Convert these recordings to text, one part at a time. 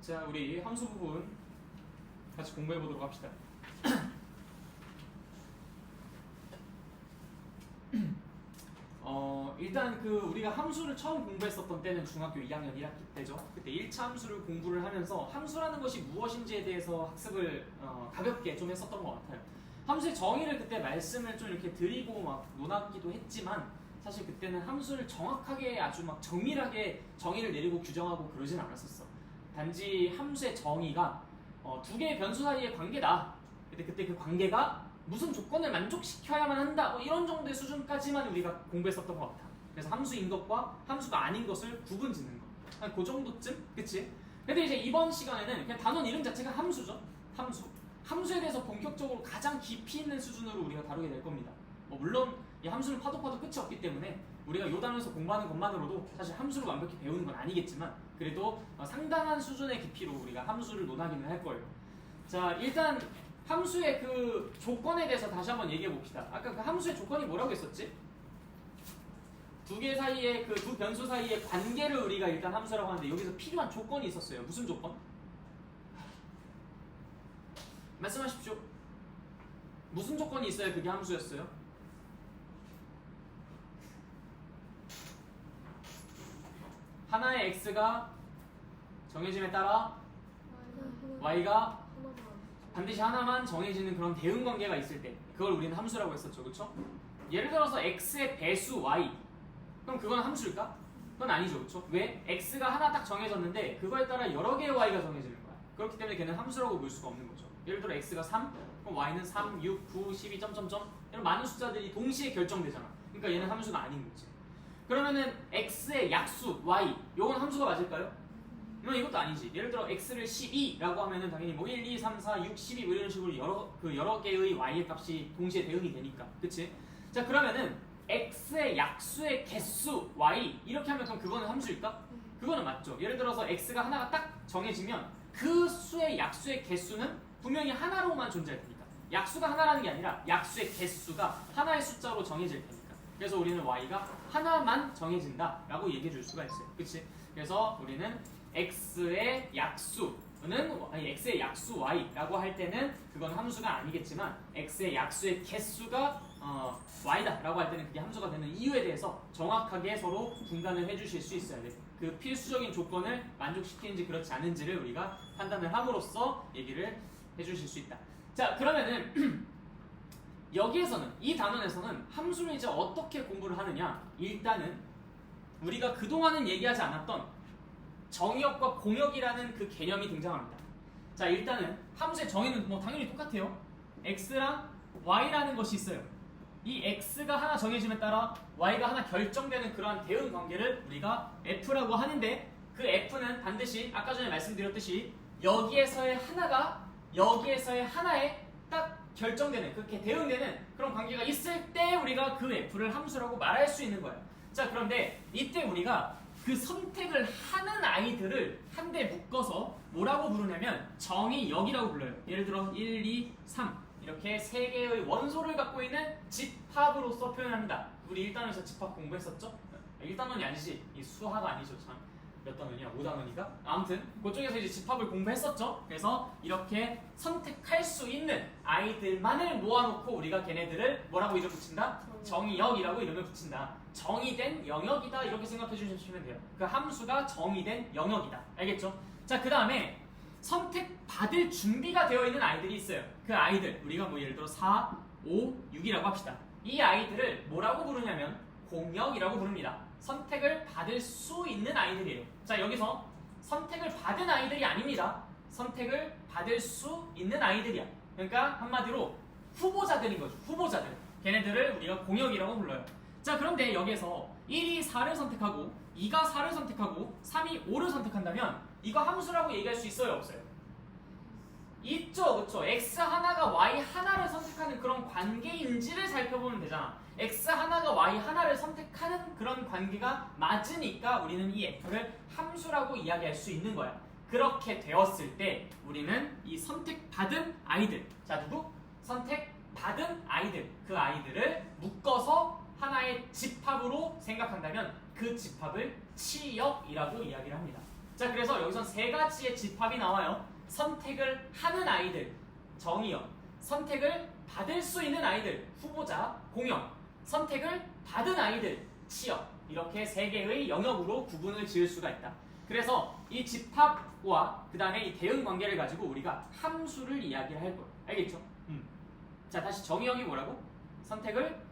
자, 우리 함수 부분 같이 공부해 보도록 합시다. 일단 우리가 함수를 처음 공부했었던 때는 중학교 2학년 1학기 때죠. 그때 1차 함수를 공부를 하면서 함수라는 것이 무엇인지에 대해서 학습을 가볍게 좀 했었던 것 같아요. 함수의 정의를 그때 말씀을 좀 이렇게 드리고 막 논하기도 했지만 사실 그때는 함수를 정확하게 아주 막 정밀하게 정의를 내리고 규정하고 그러진 않았었어. 단지 함수의 정의가 두 개의 변수 사이의 관계다. 근데 그때 그 관계가 무슨 조건을 만족시켜야만 한다. 뭐 이런 정도의 수준까지만 우리가 공부했었던 것 같아. 그래서 함수인 것과 함수가 아닌 것을 구분 짓는 거. 한 그 정도쯤? 그치? 근데 이제 이번 시간에는 그냥 단원 이름 자체가 함수죠. 함수. 함수에 대해서 본격적으로 가장 깊이 있는 수준으로 우리가 다루게 될 겁니다. 물론 이 함수는 파도 끝이 없기 때문에 우리가 이 단원에서 공부하는 것만으로도 사실 함수를 완벽히 배우는 건 아니겠지만 그래도 상당한 수준의 깊이로 우리가 함수를 논하기는 할 거예요. 자, 일단 함수의 그 조건에 대해서 다시 한번 얘기해 봅시다. 아까 그 함수의 조건이 뭐라고 했었지? 두 개 사이의 그 두 변수 사이의 관계를 우리가 일단 함수라고 하는데 여기서 필요한 조건이 있었어요. 무슨 조건? 말씀하십시오. 무슨 조건이 있어야 그게 함수였어요? 하나의 x가 정해짐에 따라 y가 반드시 하나만 정해지는 그런 대응 관계가 있을 때 그걸 우리는 함수라고 했었죠. 그렇죠? 예를 들어서 x의 배수 y 그럼 그건 함수일까? 그건 아니죠. 그렇죠? 왜? x가 하나 딱 정해졌는데 그거에 따라 여러 개의 y가 정해지는 거야. 그렇기 때문에 걔는 함수라고 볼 수가 없는 거죠. 예를 들어 x가 3 그럼 y는 3, 6, 9, 12, 점점점 이런 많은 숫자들이 동시에 결정되잖아. 그러니까 얘는 함수가 아닌 거지. 그러면은 x의 약수 y 요건 함수가 맞을까요? 이것도 아니지. 예를 들어 x를 12라고 하면은 당연히 뭐 1, 2, 3, 4, 6, 12 뭐 이런 식으로 여러 개의 y의 값이 동시에 대응이 되니까. 그치? 자, 그러면은 x의 약수의 개수 y 이렇게 하면 그럼 그거는 함수일까? 그거는 맞죠. 예를 들어서 x가 하나가 딱 정해지면 그 수의 약수의 개수는 분명히 하나로만 존재할 테니까. 약수가 하나라는 게 아니라 약수의 개수가 하나의 숫자로 정해질 테니까. 그래서 우리는 y가 하나만 정해진다라고 얘기해 줄 수가 있어요. 그치? 그래서 우리는 x의 약수는 x의 약수 y라고 할 때는 그건 함수가 아니겠지만 x의 약수의 개수가 y다 라고 할 때는 그게 함수가 되는 이유에 대해서 정확하게 서로 분간을 해주실 수 있어야 돼. 그 필수적인 조건을 만족시키는지 그렇지 않은지를 우리가 판단을 함으로써 얘기를 해주실 수 있다. 자, 그러면은 여기에서는 이 단원에서는 함수를 이제 어떻게 공부를 하느냐. 일단은 우리가 그동안은 얘기하지 않았던 정의역과 공역이라는 그 개념이 등장합니다. 자, 일단은 함수의 정의는 뭐 당연히 똑같아요. x랑 y라는 것이 있어요. 이 x가 하나 정해짐에 따라 y가 하나 결정되는 그러한 대응 관계를 우리가 f라고 하는데 그 f는 반드시 아까 전에 말씀드렸듯이 여기에서의 하나가 여기에서의 하나에 딱 결정되는 그렇게 대응되는 그런 관계가 있을 때 우리가 그 f를 함수라고 말할 수 있는 거예요. 자, 그런데 이때 우리가 그 선택을 하는 아이들을 한데 묶어서 뭐라고 부르냐면 정의역이라고 불러요. 예를 들어 1, 2, 3 이렇게 세 개의 원소를 갖고 있는 집합으로서 표현합니다. 우리 1단원에서 집합 공부했었죠? 1단원이 아니지. 이 수화가 아니죠. 참. 몇 단원이야? 5단원인가? 아무튼 그쪽에서 이제 집합을 공부했었죠. 그래서 이렇게 선택할 수 있는 아이들만을 모아놓고 우리가 걔네들을 뭐라고 이름 붙인다? 정의역이라고 이름을 붙인다. 정의된 영역이다 이렇게 생각해 주시면 돼요. 그 함수가 정의된 영역이다. 알겠죠? 자, 그 다음에 선택받을 준비가 되어 있는 아이들이 있어요. 그 아이들 우리가 뭐 예를 들어 4, 5, 6이라고 합시다. 이 아이들을 뭐라고 부르냐면 공역이라고 부릅니다. 선택을 받을 수 있는 아이들이에요. 자, 여기서 선택을 받은 아이들이 아닙니다. 선택을 받을 수 있는 아이들이야. 그러니까 한마디로 후보자들인 거죠. 후보자들. 걔네들을 우리가 공역이라고 불러요. 자, 그런데 여기에서 1이 4를 선택하고 2가 4를 선택하고 3이 5를 선택한다면 이거 함수라고 얘기할 수 있어요? 없어요? 있죠. 그쵸? x 하나가 y 하나를 선택하는 그런 관계인지를 살펴보면 되잖아. x 하나가 y 하나를 선택하는 그런 관계가 맞으니까 우리는 이 f를 함수라고 이야기할 수 있는 거야. 그렇게 되었을 때 우리는 이 선택받은 아이들, 자, 누구? 선택받은 아이들, 그 아이들을 묶어서 하나의 집합으로 생각한다면 그 집합을 치역이라고 이야기를 합니다. 자, 그래서 여기선 세 가지의 집합이 나와요. 선택을 하는 아이들, 정의역. 선택을 받을 수 있는 아이들, 후보자, 공역. 선택을 받은 아이들, 치역. 이렇게 세 개의 영역으로 구분을 지을 수가 있다. 그래서 이 집합과 그 다음에 이 대응 관계를 가지고 우리가 함수를 이야기를 할 거예요. 알겠죠? 자, 다시 정의역이 뭐라고? 선택을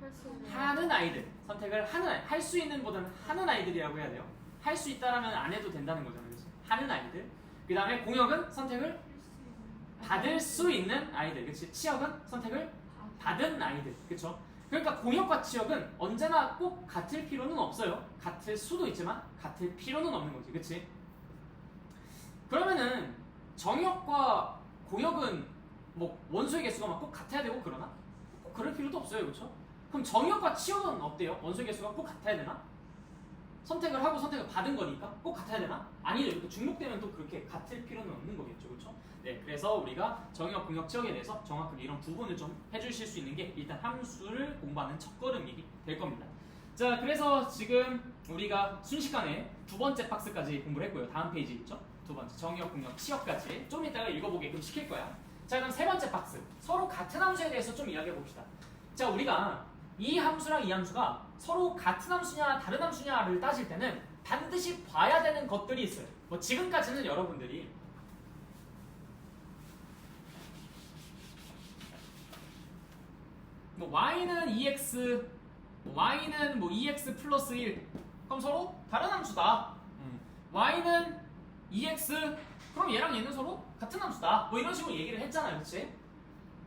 하는 아이들. 선택을 하는 아이들. 할 수 있는 보다는 하는 아이들이라고 해야 돼요. 할 수 있다라면 안 해도 된다는 거잖아요. 그치? 하는 아이들. 그 다음에 공역은 선택을 받을 수 있는 아이들. 그치? 치역은 선택을 받은 아이들. 그쵸? 그러니까 공역과 치역은 언제나 꼭 같을 필요는 없어요. 같을 수도 있지만 같을 필요는 없는 거지. 그치? 그러면은 정역과 공역은 뭐 원소의 개수가 막 꼭 같아야 되고 그러나? 꼭 그럴 필요도 없어요. 그렇죠? 그럼 정역과 치역은 어때요? 원소의 개수가 꼭 같아야 되나? 선택을 하고 선택을 받은 거니까 꼭 같아야 되나? 아니죠. 이렇게 중복되면 또 그렇게 같을 필요는 없는 거겠죠. 그렇죠? 네, 그래서 우리가 정역, 공역, 치역에 대해서 정확하게 이런 부분을 좀 해주실 수 있는 게 일단 함수를 공부하는 첫걸음이 될 겁니다. 자, 그래서 지금 우리가 순식간에 두 번째 박스까지 공부를 했고요. 다음 페이지 있죠? 두 번째 정역, 공역, 치역까지 좀 이따가 읽어보게끔 시킬 거야. 자, 그럼 세 번째 박스 서로 같은 함수에 대해서 좀 이야기해 봅시다. 자, 우리가 이 함수랑 이 함수가 서로 같은 함수냐 다른 함수냐를 따질 때는 반드시 봐야 되는 것들이 있어요. 뭐 지금까지는 여러분들이 뭐 y는 2x, y는 뭐 2x 플러스 1 그럼 서로 다른 함수다. y는 2x 그럼 얘랑 얘는 서로 같은 함수다. 뭐 이런 식으로 얘기를 했잖아요. 그치?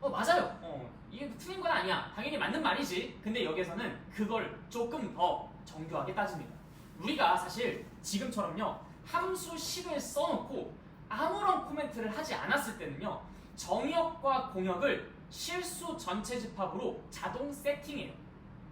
맞아요. 이게 틀린 건 아니야. 당연히 맞는 말이지. 근데 여기서는 그걸 조금 더 정교하게 따집니다. 우리가 사실 지금처럼요 함수식을 써놓고 아무런 코멘트를 하지 않았을 때는요 정역과 공역을 실수 전체 집합으로 자동 세팅해요.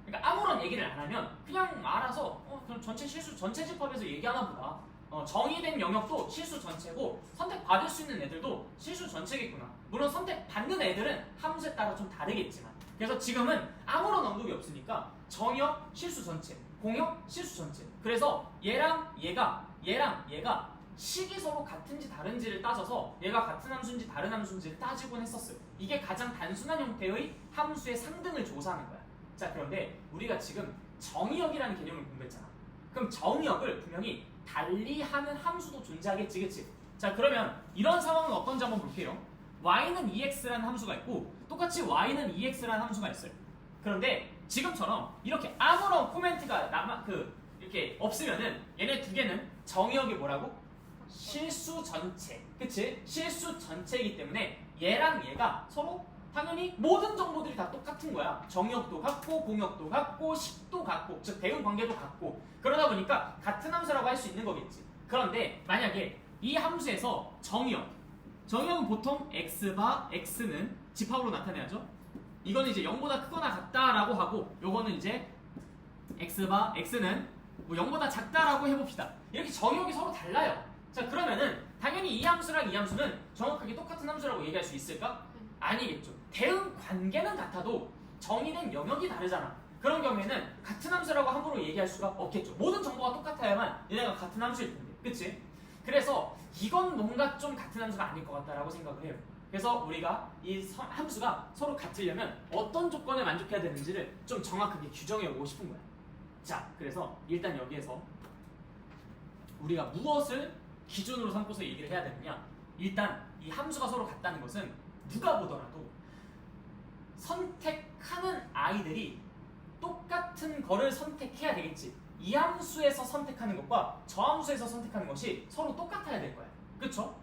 그러니까 아무런 얘기를 안 하면 그냥 알아서 그럼 전체 실수 전체 집합에서 얘기하나 보다. 정의된 영역도 실수 전체고 선택받을 수 있는 애들도 실수 전체겠구나. 물론 선택받는 애들은 함수에 따라 좀 다르겠지만 그래서 지금은 아무런 언급이 없으니까 정역 실수 전체, 공역 실수 전체. 그래서 얘랑 얘가 식이 서로 같은지 다른지를 따져서 얘가 같은 함수인지 다른 함수인지를 따지곤 했었어요. 이게 가장 단순한 형태의 함수의 상등을 조사하는 거야. 자, 그런데 우리가 지금 정의역이라는 개념을 공부했잖아. 그럼 정의역을 분명히 달리하는 함수도 존재하겠지, 그치? 자, 그러면 이런 상황은 어떤지 한번 볼게요. y는 2x라는 함수가 있고 똑같이 y는 2x라는 함수가 있어요. 그런데 지금처럼 이렇게 아무런 코멘트가 이렇게 없으면은 얘네 두 개는 정의역이 뭐라고? 실수 전체, 그치? 실수 전체이기 때문에 얘랑 얘가 서로 당연히 모든 정보들이 다 똑같은 거야. 정역도 같고 공역도 같고 식도 같고 즉 대응 관계도 같고 그러다 보니까 같은 함수라고 할 수 있는 거겠지. 그런데 만약에 이 함수에서 정역은 보통 x바 x는 집합으로 나타내야죠. 이거는 이제 0보다 크거나 같다라고 하고 요거는 이제 x바 x는 뭐 0보다 작다라고 해봅시다. 이렇게 정역이 서로 달라요. 자, 그러면은 당연히 이 함수랑 이 함수는 정확하게 똑같은 함수라고 얘기할 수 있을까? 아니겠죠. 대응 관계는 같아도 정의는 영역이 다르잖아. 그런 경우에는 같은 함수라고 함부로 얘기할 수가 없겠죠. 모든 정보가 똑같아야만 얘네가 같은 함수일 텐데, 그치? 그래서 이건 뭔가 좀 같은 함수가 아닐 것 같다라고 생각을 해요. 그래서 우리가 이 함수가 서로 같으려면 어떤 조건을 만족해야 되는지를 좀 정확하게 규정해 오고 싶은 거야. 자, 그래서 일단 여기에서 우리가 무엇을 기준으로 삼고서 얘기를 해야 되느냐. 일단 이 함수가 서로 같다는 것은 누가 보더라도 선택하는 아이들이 똑같은 거를 선택해야 되겠지. 이 함수에서 선택하는 것과 저 함수에서 선택하는 것이 서로 똑같아야 될 거야. 그쵸?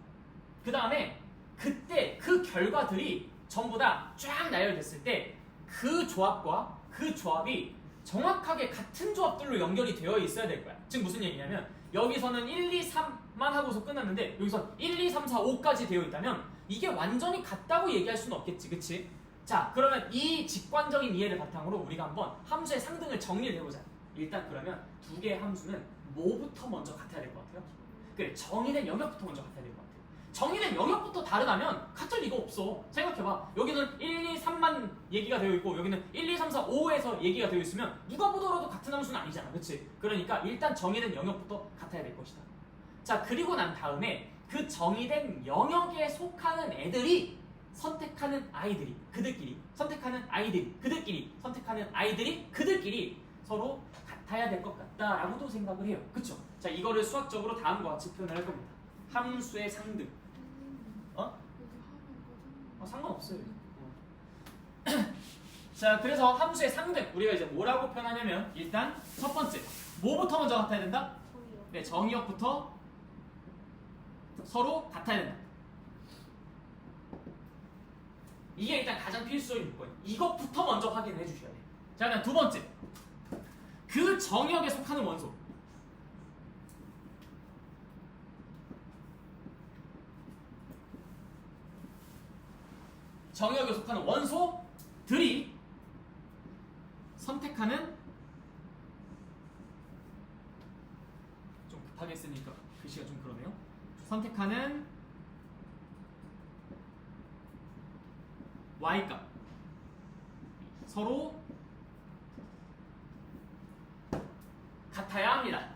그 다음에 그때 그 결과들이 전부 다 쫙 나열됐을 때 그 조합과 그 조합이 정확하게 같은 조합들로 연결이 되어 있어야 될 거야. 즉 무슨 얘기냐면 여기서는 1, 2, 3만 하고서 끝났는데 여기서 1, 2, 3, 4, 5까지 되어 있다면 이게 완전히 같다고 얘기할 수는 없겠지. 그치? 자, 그러면 이 직관적인 이해를 바탕으로 우리가 한번 함수의 상등을 정리를 해보자. 일단 그러면 두 개의 함수는 뭐부터 먼저 같아야 될 것 같아요? 그래, 정의된 영역부터 먼저 같아야 될 것 같아요. 정의된 영역부터 다르다면 같을 리가 없어. 생각해봐. 여기는 1, 2, 3만 얘기가 되어 있고 여기는 1, 2, 3, 4, 5에서 얘기가 되어 있으면 누가 보더라도 같은 함수는 아니잖아. 그치? 그러니까 일단 정의된 영역부터 같아야 될 것이다. 자, 그리고 난 다음에 그 정의된 영역에 속하는 애들이 선택하는 아이들이 그들끼리 선택하는 아이들이 그들끼리 선택하는 아이들이 그들끼리 서로 같아야 될 것 같다라고도 생각을 해요. 그쵸? 자, 이거를 수학적으로 다음과 같이 표현을 할 겁니다. 함수의 상등. 상관없어요. 자, 그래서 함수의 상등 우리가 이제 뭐라고 표현하냐면 일단 첫 번째 뭐부터 먼저 같아야 된다? 네, 정의역부터 서로 같아야 된다. 이게 일단 가장 필수적인 요건이에요. 이것부터 먼저 확인해 주셔야 돼요. 자, 그다음 두 번째 그 정의역에 속하는 원소. 정의역에 속하는 원소들이 선택하는 좀 급하게 쓰니까 글씨가 좀 그러네요. 선택하는 y값 서로 같아야 합니다.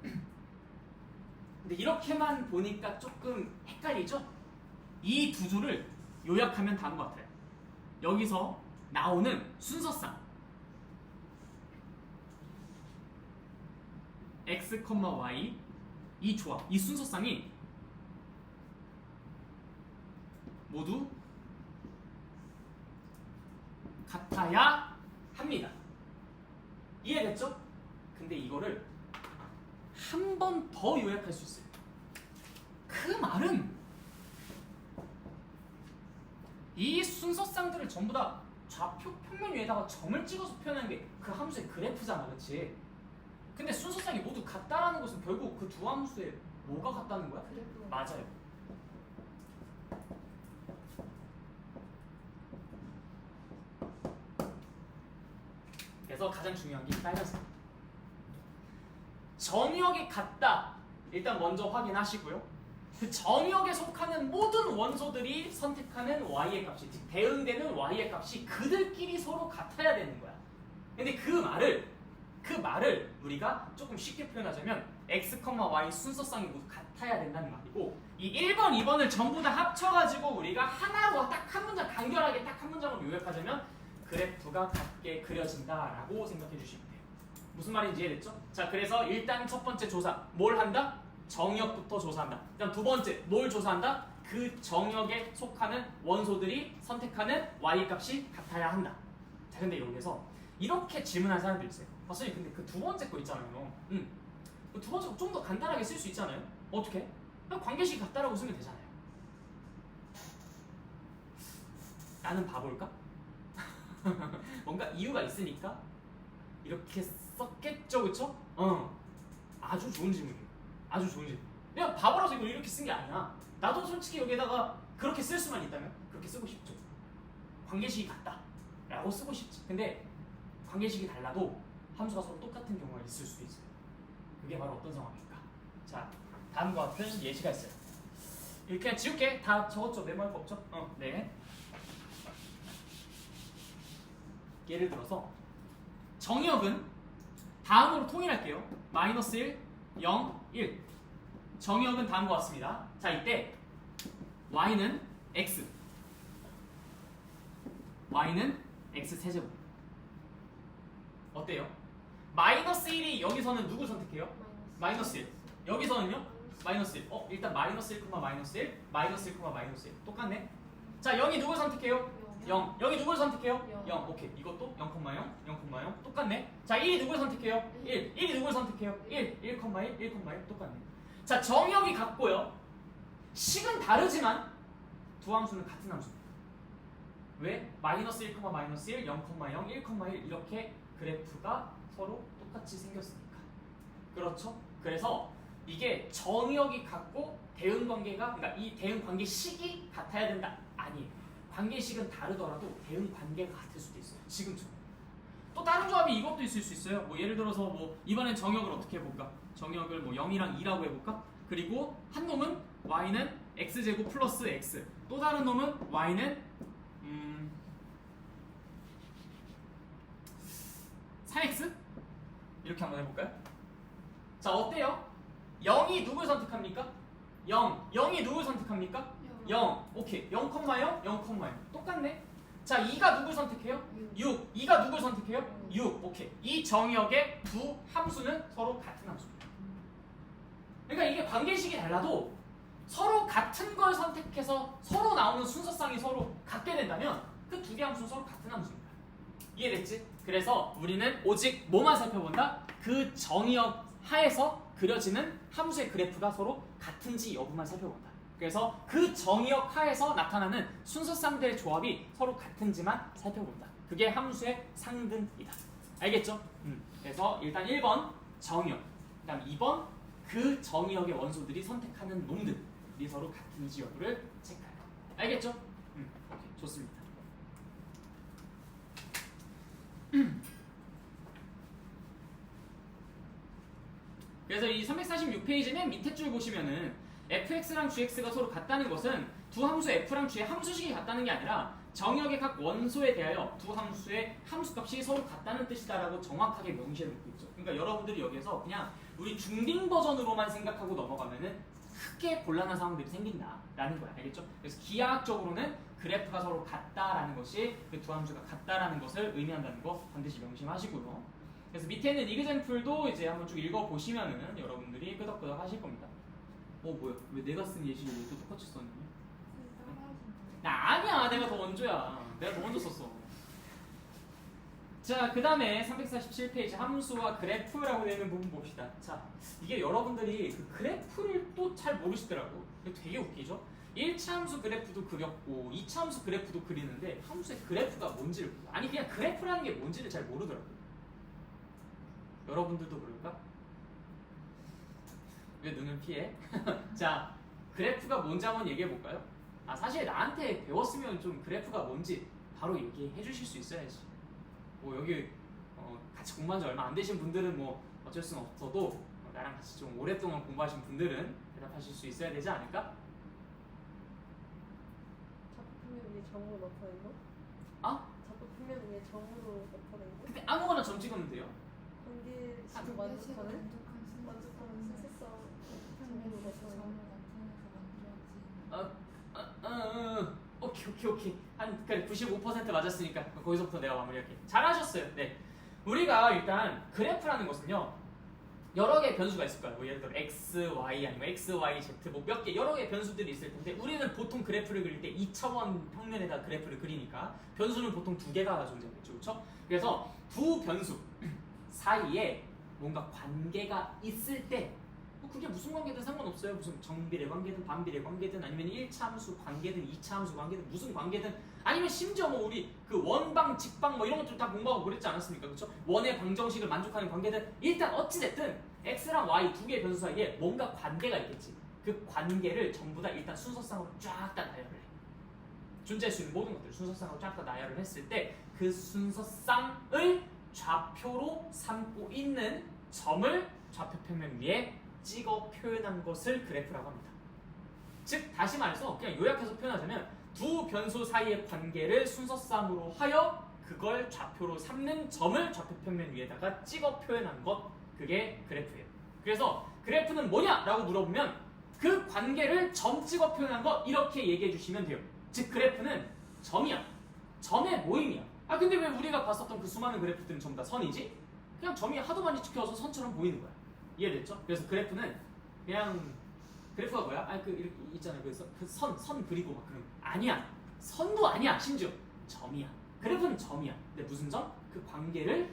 근데 이렇게만 보니까 조금 헷갈리죠? 이 두 줄을 요약하면 다음과 같아요. 여기서 나오는 순서상 x, y 이 조합, 이 순서상이 모두 같아야 합니다. 이해됐죠? 근데 이거를 한 번 더 요약할 수 있어요. 그 말은 이 순서상들을 전부 다 좌표 평면 위에다가 점을 찍어서 표현하는 게 그 함수의 그래프잖아, 그렇지? 근데 순서상이 모두 같다라는 것은 결국 그 두 함수에 뭐가 같다는 거야? 그래프. 맞아요. 그래서 가장 중요한 게 빨간색. 정의역이 같다. 일단 먼저 확인하시고요. 그 정의역에 속하는 모든 원소들이 선택하는 y의 값이, 즉 대응되는 y의 값이 그들끼리 서로 같아야 되는 거야. 근데 그 말을 우리가 조금 쉽게 표현하자면 x, y 순서상이 모두 같아야 된다는 말이고, 이 1번, 2번을 전부 다 합쳐가지고 우리가 하나로 딱 한 문장, 간결하게 딱 한 문장으로 요약하자면 그래프가 같게 그려진다라고 생각해 주시면 돼요. 무슨 말인지 이해됐죠? 자, 그래서 일단 첫 번째 조사 뭘 한다? 정역부터 조사한다. 그다음 두 번째 뭘 조사한다? 그 정역에 속하는 원소들이 선택하는 y 값이 같아야 한다. 자, 근데 여기서 이렇게 질문한 사람들이 있어요. 선생님, 근데 그 두 번째 거 있잖아요. 그 두 번째 거 좀 더 간단하게 쓸 수 있잖아요. 어떻게? 그냥 관계식이 같다라고 쓰면 되잖아요. 나는 바볼까? 뭔가 이유가 있으니까 이렇게 썼겠죠, 그쵸? 아주 좋은 질문이에요. 아주 좋은 질문. 그냥 바보라서 이걸 이렇게 쓴 게 아니야. 나도 솔직히 여기에다가 그렇게 쓸 수만 있다면 그렇게 쓰고 싶죠. 관계식이 같다 라고 쓰고 싶지. 근데 관계식이 달라도 함수가 서로 똑같은 경우가 있을 수도 있어요. 그게 바로 어떤 상황일까? 자, 다음과 같은 예시가 있어요. 이렇게 그냥 지울게. 다 적었죠? 메모할 거 없죠? 네. 예를 들어서 정의역은 다음으로 통일할게요. 마이너스 1, 0, 1. 정의역은 다음과 같습니다. 자, 이때 y는 x, y는 x 세제곱. 어때요? 마이너스 1이 여기서는 누구 선택해요? 마이너스 1. 여기서는요? 마이너스 1. 일단 마이너스 1, 마이너스 1, 마이너스 1, 마이너스 1. 똑같네. 자, 0이 누굴 선택해요? 0. 여기 누굴 선택해요? 0. 오케이. 이것도 0, 0, 0. 똑같네. 자, 1이 누굴 선택해요? 1. 1이 누굴 선택해요? 1. 1, 1, 1. 똑같네. 자, 정역이 같고요. 식은 다르지만 두 함수는 같은 함수입니다. 왜? 마이너스 1, 마이너스 1, 0, 0, 1, 1 이렇게 그래프가 서로 똑같이 생겼으니까. 그렇죠? 그래서 이게 정역이 같고 대응관계가, 그러니까 이 대응관계식이 같아야 된다. 아니에요. 관계식은 다르더라도 대응관계가 같을 수도 있어요. 지금처럼. 또 다른 조합이 이것도 있을 수 있어요. 뭐 예를 들어서 뭐 이번엔 정역을 어떻게 해볼까? 정역을 뭐 0이랑 2라고 해볼까? 그리고 한 놈은 y는 x제곱 플러스 x, 또 다른 놈은 y는 4x? 이렇게 한번 해볼까요? 자, 어때요? 0이 누굴 선택합니까? 0. 0이 누굴 선택합니까? 0. 오케이. 0, 0, 0. 똑같네. 자, 2가 누굴 선택해요? 6. 2가 누굴 선택해요? 6. 오케이. 이 정의역의 두 함수는 서로 같은 함수입니다. 그러니까 이게 관계식이 달라도 서로 같은 걸 선택해서 서로 나오는 순서상이 서로 같게 된다면 그 두 개 함수는 서로 같은 함수입니다. 이해됐지? 그래서 우리는 오직 뭐만 살펴본다? 그 정의역 하에서 그려지는 함수의 그래프가 서로 같은지 여부만 살펴본다. 그래서 그 정의역 하에서 나타나는 순서쌍들의 조합이 서로 같은지만 살펴본다. 그게 함수의 상등이다. 알겠죠? 그래서 일단 1번 정의역, 그 다음 2번 그 정의역의 원소들이 선택하는 놈들이 서로 같은지 여부를 체크하라. 알겠죠? 오케이, 좋습니다. 그래서 이 346페이지 맨 밑에 줄 보시면은 fx랑 gx가 서로 같다는 것은 두 함수 f랑 g의 함수식이 같다는 게 아니라 정의역의 각 원소에 대하여 두 함수의 함수값이 서로 같다는 뜻이다라고 정확하게 명시해 놓고 있죠. 그러니까 여러분들이 여기서 그냥 우리 중딩 버전으로만 생각하고 넘어가면은 크게 곤란한 상황들이 생긴다라는 거야. 알겠죠? 그래서 기하학적으로는 그래프가 서로 같다라는 것이 그 두 함수가 같다라는 것을 의미한다는 거 반드시 명심하시고요. 그래서 밑에 있는 이그젬플도 이제 한번 쭉 읽어보시면은 여러분들이 끄덕끄덕 하실 겁니다. 뭐야? 왜 내가 쓴 예시를 또 똑같이 썼니? 아니야, 내가 더 먼저야. 내가 더 먼저 썼어. 자, 그 다음에 347페이지 함수와 그래프라고 되는 부분 봅시다. 자, 이게 여러분들이 그 그래프를 또 잘 모르시더라고. 되게 웃기죠? 1차 함수 그래프도 그렸고 2차 함수 그래프도 그리는데 함수의 그래프가 뭔지를 아니 그냥 그래프라는 게 뭔지를 잘 모르더라고. 여러분들도 그럴까? 왜 눈을 피해? 자, 그래프가 뭔지 한번 얘기해 볼까요? 사실 나한테 배웠으면 좀 그래프가 뭔지 바로 얘기해 주실 수 있어야지. 뭐 여기 같이 공부한 지 얼마 안 되신 분들은 뭐 어쩔 수는 없어도 나랑 같이 좀 오랫동안 공부하신 분들은 대답하실 수 있어야 되지 않을까? 자꾸 위에 점으로 나타낸 거? 자꾸 표면 위에 점으로 나타낸 거? 근데 아무거나 점 찍으면 돼요. 관계식을 만족하는 수수성 점으로 나타낸 오케이. 한 95% 맞았으니까 거기서부터 내가 마무리할게. 잘하셨어요. 네. 우리가 일단 그래프라는 것은요. 여러 개의 변수가 있을 거예요. 뭐 예를 들어 x, y 아니면 x, y, z 뭐 몇 개 여러 개의 변수들이 있을 텐데 우리는 보통 그래프를 그릴 때 2차원 평면에다 그래프를 그리니까 변수는 보통 두 개가 존재하겠죠. 그렇죠? 그래서 두 변수 사이에 뭔가 관계가 있을 때 그게 무슨 관계든 상관없어요. 무슨 정비례 관계든 반비례 관계든 아니면 1차 함수 관계든 2차 함수 관계든 무슨 관계든 아니면 심지어 뭐 우리 그 원방, 직방 뭐 이런 것들 다 공부하고 그랬지 않았습니까? 그렇죠? 원의 방정식을 만족하는 관계든 일단 어찌됐든 x랑 y 두 개의 변수 사이에 뭔가 관계가 있겠지. 그 관계를 전부 다 일단 순서상으로 쫙 다 나열을 해. 존재할 수 있는 모든 것들 순서상으로 쫙 다 나열을 했을 때 그 순서상을 좌표로 삼고 있는 점을 좌표 평면 위에 찍어 표현한 것을 그래프라고 합니다. 즉 다시 말해서 그냥 요약해서 표현하자면 두 변수 사이의 관계를 순서상으로 하여 그걸 좌표로 삼는 점을 좌표 평면 위에다가 찍어 표현한 것, 그게 그래프예요. 그래서 그래프는 뭐냐라고 물어보면 그 관계를 점 찍어 표현한 것 이렇게 얘기해 주시면 돼요. 즉 그래프는 점이야. 점의 모임이야. 근데 왜 우리가 봤었던 그 수많은 그래프들은 전부 다 선이지? 그냥 점이 하도 많이 찍혀서 선처럼 보이는 거야. 이해됐죠? 그래서 그래프는 그냥 그래프가 뭐야? 이렇게 있잖아요. 선 그리고 막 그런 아니야. 선도 아니야. 심지어 점이야. 그래프는 점이야. 근데 무슨 점? 그 관계를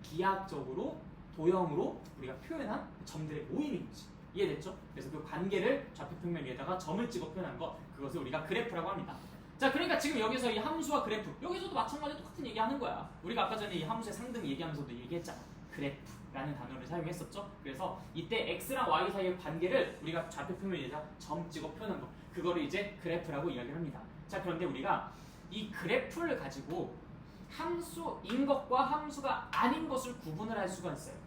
기하학적으로 도형으로 우리가 표현한 점들의 모임인 거지. 이해됐죠? 그래서 그 관계를 좌표 평면 위에다가 점을 찍어 표현한 것, 그것을 우리가 그래프라고 합니다. 자, 그러니까 지금 여기서 이 함수와 그래프, 여기서도 마찬가지로 똑같은 얘기하는 거야. 우리가 아까 전에 이 함수의 상등 얘기하면서도 얘기했잖아. 그래프라는 단어를 사용했었죠. 그래서 이때 x랑 y 사이의 관계를 우리가 좌표 평면에다 점 찍어 표현한 거, 그거를 이제 그래프라고 이야기를 합니다. 자, 그런데 우리가 이 그래프를 가지고 함수인 것과 함수가 아닌 것을 구분을 할 수가 있어요.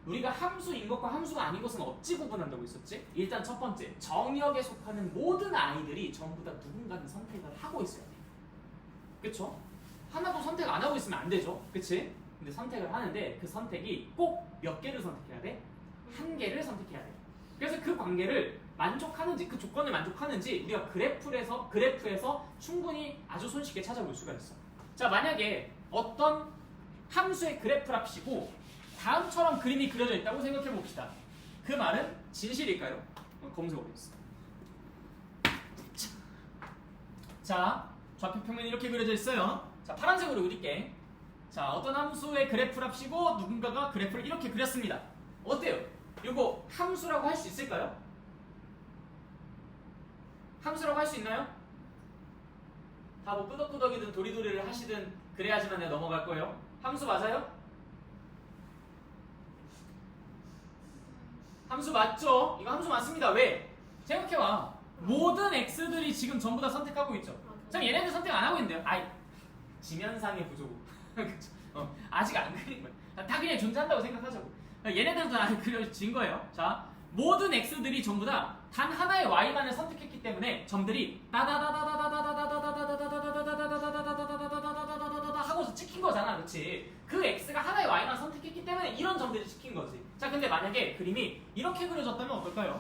우리가 함수인 것과 함수가 아닌 것은 어찌 구분한다고 했었지? 일단 첫 번째, 정의역에 속하는 모든 아이들이 전부 다 누군가는 선택을 하고 있어야 돼. 그쵸? 하나도 선택 안 하고 있으면 안 되죠. 그치? 근데 선택을 하는데 그 선택이 꼭 몇 개를 선택해야 돼? 한 개를 선택해야 돼. 그래서 그 관계를 만족하는지, 그 조건을 만족하는지 우리가 그래프에서 충분히 아주 손쉽게 찾아볼 수가 있어. 자, 만약에 어떤 함수의 그래프랍시고 다음처럼 그림이 그려져 있다고 생각해 봅시다. 그 말은 진실일까요? 검색 어렵습니다. 자, 좌표 평면이 이렇게 그려져 있어요. 자, 파란색으로 그릴게. 자, 어떤 함수의 그래프랍시고 누군가가 그래프를 이렇게 그렸습니다. 어때요? 이거 함수라고 할 수 있을까요? 함수라고 할 수 있나요? 다 뭐 끄덕끄덕이든 도리도리를 하시든 그래야지만 내가 넘어갈 거예요. 함수 맞아요? 함수 맞죠? 이거 함수 맞습니다. 왜? 생각해봐. 모든 x들이 지금 전부 다 선택하고 있죠. 참 얘네들 선택 안 하고 있는데요. 아이, 지면상의 구조고. 아직 안 그린 거야. 다 그냥 존재한다고 생각하자고. 얘네들도 다 그려진 거예요. 자, 모든 x들이 전부 다 단 하나의 y만을 선택했기 때문에 점들이 하고서 찍힌 거잖아, 그렇지? 그 x가 하나의 y만 선택했기 때문에 이런 점들이 찍힌 거지. 자, 근데 만약에 그림이 이렇게 그려졌다면 어떨까요?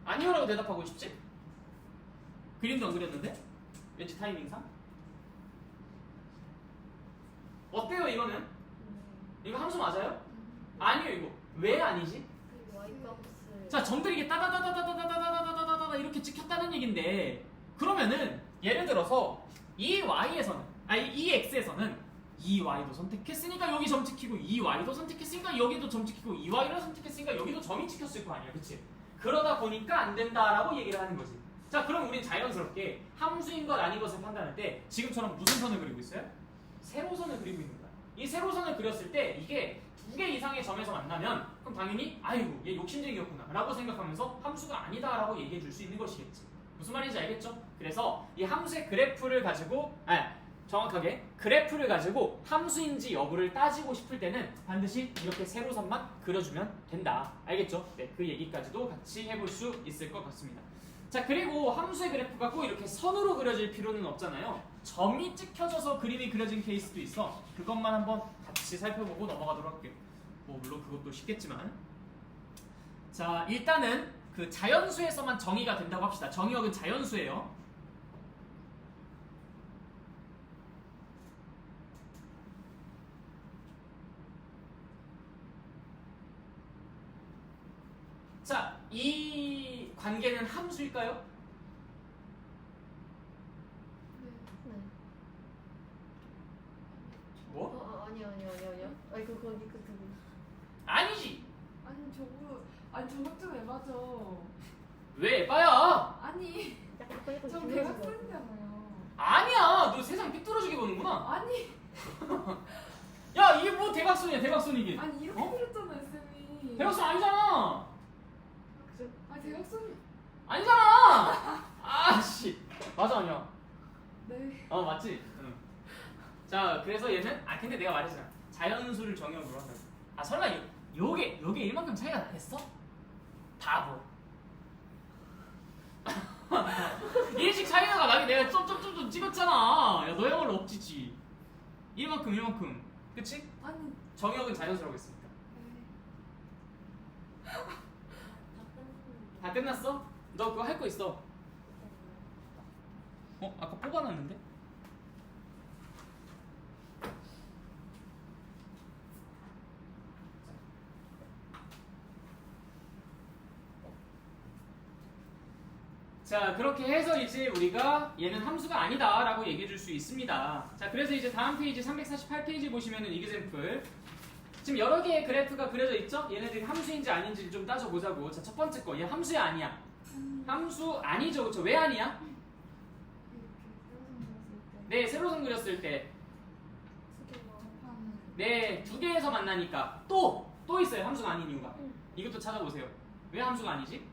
아니요라고 대답하고 싶지? 그림도 안 그렸는데? 왠지 타이밍상? 어때요, 이거는? 이거 함수 맞아요? 아니요, 이거. 왜 아니지? 자, 점들이 이게 따다다다다다다다다다다다다 이렇게 찍혔다는 얘긴데, 그러면은 예를 들어서 이 y에서는, 아니 이 x에서는 이 y도 선택했으니까 여기 점 찍히고, 이 y도 선택했으니까 여기도 점 찍히고, 이 y를 선택했으니까 여기도 점이 찍혔을 거 아니야, 그치? 그러다 보니까 안 된다라고 얘기를 하는 거지. 자, 그럼 우린 자연스럽게 함수인 것 아닌 것을 판단할 때 지금처럼 무슨 선을 그리고 있어요? 세로선을 그리고 있는 거야. 이 세로선을 그렸을 때 이게 두 개 이상의 점에서 만나면 그럼 당연히 아이고 얘 욕심쟁이였구나 라고 생각하면서 함수가 아니다 라고 얘기해 줄 수 있는 것이겠지. 무슨 말인지 알겠죠? 그래서 이 함수의 그래프를 가지고 정확하게 그래프를 가지고 함수인지 여부를 따지고 싶을 때는 반드시 이렇게 세로선만 그려주면 된다. 알겠죠? 네, 그 얘기까지도 같이 해볼 수 있을 것 같습니다. 자, 그리고 함수의 그래프가 꼭 이렇게 선으로 그려질 필요는 없잖아요. 점이 찍혀져서 그림이 그려진 케이스도 있어. 그것만 한번 같이 살펴보고 넘어가도록 할게요. 뭐 물론 그것도 쉽겠지만. 자, 일단은 그 자연수에서만 정의가 된다고 합시다. 정의역은 자연수예요. 자, 이 관계는 함수일까요? 뭐? 아니요. 아니 그거 니 그 두분. 아니지. 아니 저것 좀 에바죠. 왜 에바야? 아니 약간 전 대학생이잖아요. 아니야. 너 세상 삐뚤어지게 보는구나. 아니 야, 이게 뭐 대각선이야, 대각선 이게. 아니 이렇게 어? 그렸잖아요 쌤이. 대각선 아니잖아. 그죠? 아 대학생이. 아니잖아. 아씨. 맞아, 아니야. 네. 맞지. 응. 자, 그래서 얘는 근데 내가 말했잖아. 자연수를 정의역으로 한다고. 설마 요게 이만큼 차이가 나겠어? 바보. 일식 차이나가 나게 내가 점점점점 찍었잖아. 야, 너야말로 억지지. 이만큼. 그치? 아니 정의역은 자연수라고 했으니까. 다 끝났어? 너 그거 할 거 있어. 아까 뽑아놨는데? 자, 그렇게 해서 이제 우리가 얘는 함수가 아니다 라고 얘기해 줄 수 있습니다. 자, 그래서 이제 다음 페이지 348페이지 보시면은 이그샘플 지금 여러 개의 그래프가 그려져 있죠? 얘네들이 함수인지 아닌지 좀 따져보자고. 자, 첫 번째 거, 얘 함수야 아니야? 함수 아니죠, 그쵸? 왜 아니야? 네, 세로선 그렸을 때 네, 두 개에서 만나니까 또 있어요. 함수가 아닌 이유가. 이것도 찾아보세요. 왜 함수가 아니지?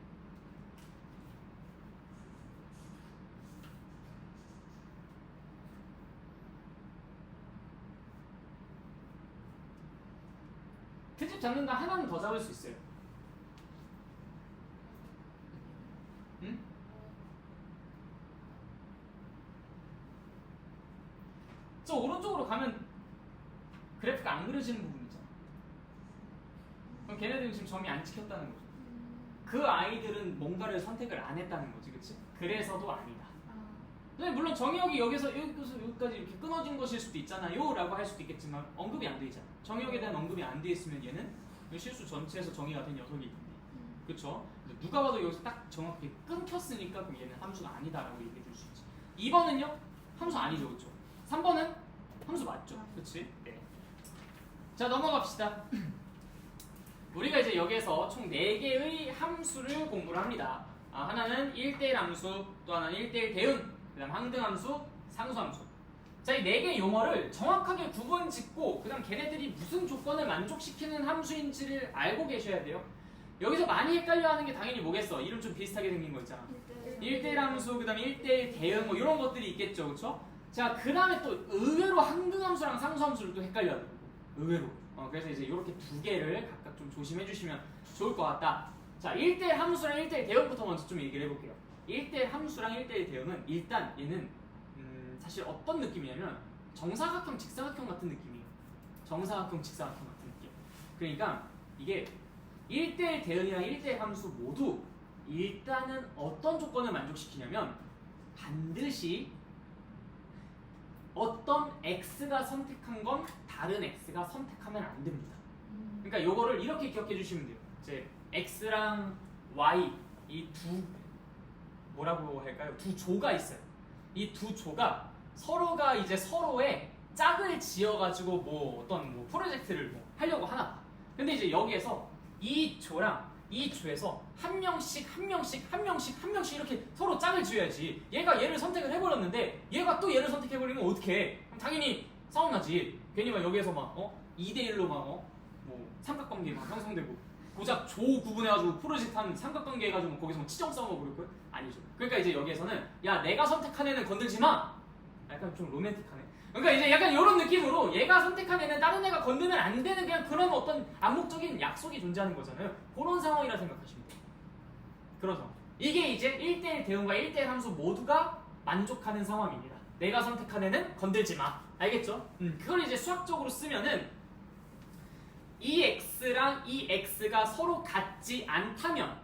트집 잡는다 하나는 더 잡을 수 있어요. 응? 저 오른쪽으로 가면 그래프가 안 그려지는 부분 있잖아. 그럼 걔네들은 지금 점이 안 찍혔다는 거죠. 그 아이들은 뭔가를 선택을 안 했다는 거지, 그치? 그래서도 아니다. 근데 물론 정의역이 여기서 여기까지 이렇게 끊어진 것일 수도 있잖아요 라고 할 수도 있겠지만 언급이 안 돼 있잖아. 정의역에 대한 언급이 안 돼 있으면 얘는 실수 전체에서 정의가 된 녀석이 있는데, 그쵸? 누가 봐도 여기서 딱 정확히 끊겼으니까 그럼 얘는 함수가 아니다라고 얘기해 줄 수 있지. 2번은요? 함수 아니죠, 그쵸? 3번은 함수 맞죠, 그치? 네. 자, 넘어갑시다. 우리가 이제 여기에서 총 4개의 함수를 공부를 합니다. 하나는 1대1 함수, 또 하나는 1대1 대응, 그 다음 항등함수, 상수함수. 자, 이 4개의 용어를 정확하게 구분 짓고 그 다음 걔네들이 무슨 조건을 만족시키는 함수인지를 알고 계셔야 돼요. 여기서 많이 헷갈려하는 게 당연히 뭐겠어? 이름 좀 비슷하게 생긴 거 있잖아. 1대1 함수, 그 다음에 1대1 대응 뭐 이런 것들이 있겠죠, 그쵸? 자, 그 다음에 또 의외로 항등함수랑 상수함수를 또 헷갈려야 돼요. 의외로. 그래서 이제 이렇게 2개를 각각 좀 조심해 주시면 좋을 것 같다. 자, 1대1 함수랑 1대1 대응부터 먼저 좀 얘기를 해볼게요. 1대1 함수랑 1대1 대응은 일단 얘는 사실 어떤 느낌이냐면 정사각형, 직사각형 같은 느낌이에요. 정사각형, 직사각형 같은 느낌. 그러니까 이게 1대1 대응이랑 1대1 함수 모두 일단은 어떤 조건을 만족시키냐면 반드시 어떤 x가 선택한 건 다른 x가 선택하면 안 됩니다. 그러니까 요거를 이렇게 기억해 주시면 돼요. 이제 x랑 y 이 뭐라고 할까요? 두 조가 있어요. 이 두 조가 서로가 이제 서로의 짝을 지어가지고 뭐 어떤 뭐 프로젝트를 뭐 하려고 하나 봐. 근데 이제 여기에서 이 조랑 이 조에서 한 명씩 이렇게 서로 짝을 지어야지. 얘가 얘를 선택을 해버렸는데 얘가 또 얘를 선택해버리면 어떡해? 그럼 당연히 싸움 나지. 괜히 막 여기에서 막 2대1로 막 뭐 삼각관계 막 형성되고 고작 조 구분해가지고 프로젝트 한 삼각관계 해가지고 거기서 막 치정 싸움하고 그럴 거야? 아니죠. 그러니까 이제 여기에서는 야 내가 선택한 애는 건들지 마. 약간 좀 로맨틱하네. 그러니까 이제 약간 이런 느낌으로 얘가 선택한 애는 다른 애가 건드면 안 되는 그냥 그런 어떤 암묵적인 약속이 존재하는 거잖아요. 그런 상황이라 생각하시면 돼요. 그래서 이게 이제 1대1 대응과 1대1 함수 모두가 만족하는 상황입니다. 내가 선택한 애는 건들지 마. 알겠죠? 그걸 이제 수학적으로 쓰면은 이 x랑 이 x가 서로 같지 않다면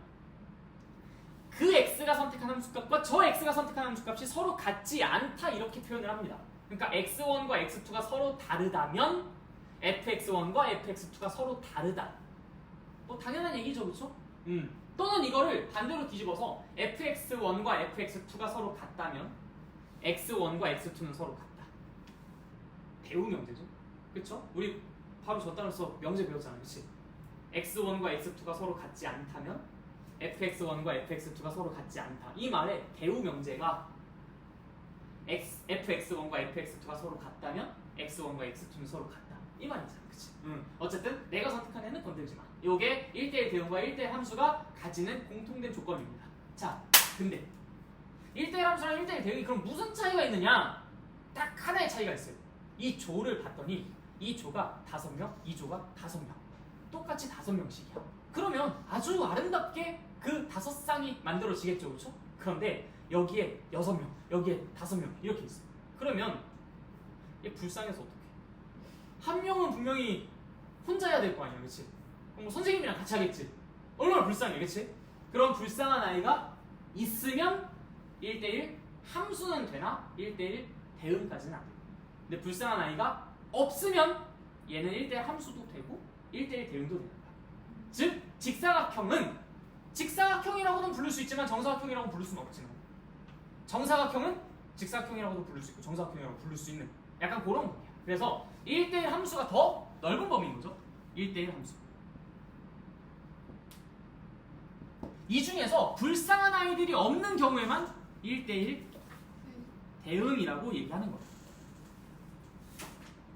그 x가 선택한 함수값과 저 x가 선택한 함수값이 서로 같지 않다 이렇게 표현을 합니다. 그러니까 x1과 x2가 서로 다르다면 fx1과 fx2가 서로 다르다. 뭐 당연한 얘기죠, 그렇죠? 또는 이거를 반대로 뒤집어서 fx1과 fx2가 서로 같다면 x1과 x2는 서로 같다. 배우 명제죠, 그렇죠? 우리 바로 저 따라서 명제 배웠잖아, 그렇지? x1과 x2가 서로 같지 않다면 fx1과 fx2가 서로 같지 않다. 이 말에 대우 명제가 fx1과 fx2가 서로 같다면 x1과 x2는 서로 같다. 이 말이잖아, 그치? 어쨌든 내가 선택한 애는 건들지 마. 요게 1대1 대응과 1대1 함수가 가지는 공통된 조건입니다. 자, 근데 1대1 함수랑 1대1 대응이 그럼 무슨 차이가 있느냐? 딱 하나의 차이가 있어요. 이 조를 봤더니 이 조가 5명, 이 조가 5명. 똑같이 5명씩이야. 그러면 아주 아름답게 그 5쌍이 만들어지겠죠, 그렇죠? 그런데 여기에 6명, 여기에 5명 이렇게 있어요. 그러면 얘 불쌍해서 어떡해? 한 명은 분명히 혼자 해야 될 거 아니야, 그렇지? 그럼 뭐 선생님이랑 같이 하겠지. 얼마나 불쌍해, 그렇지? 그런 불쌍한 아이가 있으면 1대1 함수는 되나 1대1 대응까지는 안 돼. 근데 불쌍한 아이가 없으면 얘는 1대1 함수도 되고 1대1 대응도 되는 거야. 즉 직사각형은 직사각형이라고는 부를 수 있지만 정사각형이라고 부를 수는 없지만 정사각형은 직사각형이라고도 부를 수 있고 정사각형이라고 부를 수 있는 약간 그런 거예요. 그래서 1대1 함수가 더 넓은 범위인 거죠. 1대1 함수. 이 중에서 불쌍한 아이들이 없는 경우에만 1대1 대응이라고 얘기하는 거예요.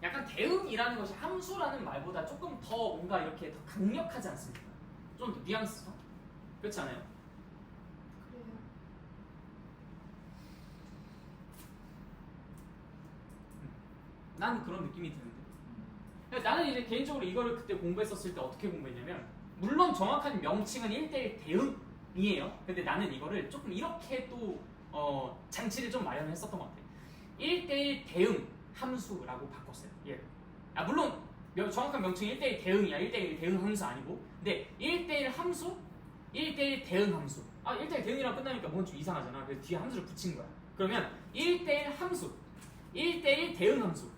약간 대응이라는 것이 함수라는 말보다 조금 더 뭔가 이렇게 더 강력하지 않습니까? 좀 더 뉘앙스가? 그렇지 않아요? 그래요. 난 그런 느낌이 드는데 나는 이제 개인적으로 이거를 그때 공부했었을 때 어떻게 공부했냐면 물론 정확한 명칭은 1대1 대응이에요. 근데 나는 이거를 조금 이렇게 또 장치를 좀 마련했었던 것 같아요. 1대1 대응 함수라고 바꿨어요. 예. 물론 정확한 명칭이 1대1 대응이야. 1대1 대응 함수 아니고. 근데 1대1 함수, 1대1 대응 함수. 1대1 대응이랑 끝나니까 뭔가 좀 이상하잖아. 그래서 뒤에 함수를 붙인 거야. 그러면 1대1 함수, 1대1 대응 함수.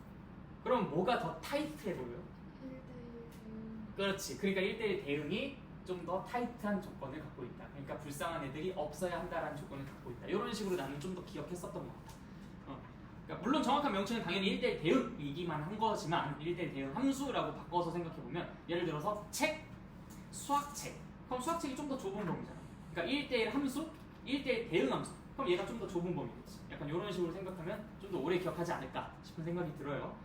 그럼 뭐가 더 타이트해 보여? 1대1 그렇지. 그러니까 1대1 대응이 좀 더 타이트한 조건을 갖고 있다. 그러니까 불쌍한 애들이 없어야 한다라는 조건을 갖고 있다. 이런 식으로 나는 좀 더 기억했었던 것 같아. 그러니까 물론 정확한 명칭은 당연히 1대1 대응이기만 한 거지만 1대1 대응 함수라고 바꿔서 생각해보면 예를 들어서 책, 수학책. 그럼 수학책이 좀 더 좁은 범위잖아. 그러니까 1대1 함수, 1대1 대응 함수. 그럼 얘가 좀 더 좁은 범위겠지. 약간 이런 식으로 생각하면 좀 더 오래 기억하지 않을까 싶은 생각이 들어요.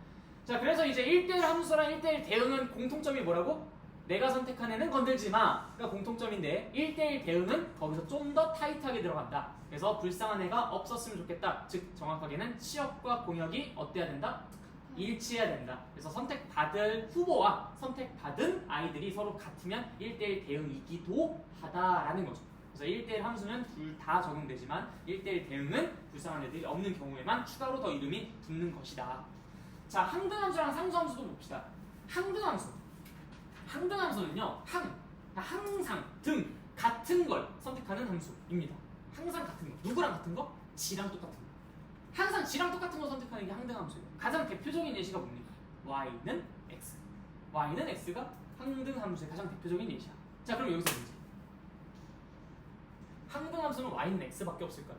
자, 그래서 이제 1대1 함수랑 1대1 대응은 공통점이 뭐라고? 내가 선택한 애는 건들지 마가 공통점인데 1대1 대응은 거기서 좀 더 타이트하게 들어간다. 그래서 불쌍한 애가 없었으면 좋겠다. 즉 정확하게는 취업과 공역이 어때야 된다? 일치해야 된다. 그래서 선택받을 후보와 선택받은 아이들이 서로 같으면 1대1 대응이기도 하다라는 거죠. 그래서 1대1 함수는 둘 다 적용되지만 1대1 대응은 불쌍한 애들이 없는 경우에만 추가로 더 이름이 붙는 것이다. 자, 항등함수랑 상수함수도 봅시다. 항등함수. 항등함수는요, 항상, 등, 같은 걸 선택하는 함수입니다. 항상 같은 거. 누구랑 같은 거? 지랑 똑같은 거. 항상 지랑 똑같은 거 선택하는 게 항등함수예요. 가장 대표적인 예시가 뭡니까? y는 x. y는 x가 항등함수의 가장 대표적인 예시야. 자, 그럼 여기서 문제. 항등함수는 y는 x밖에 없을까요?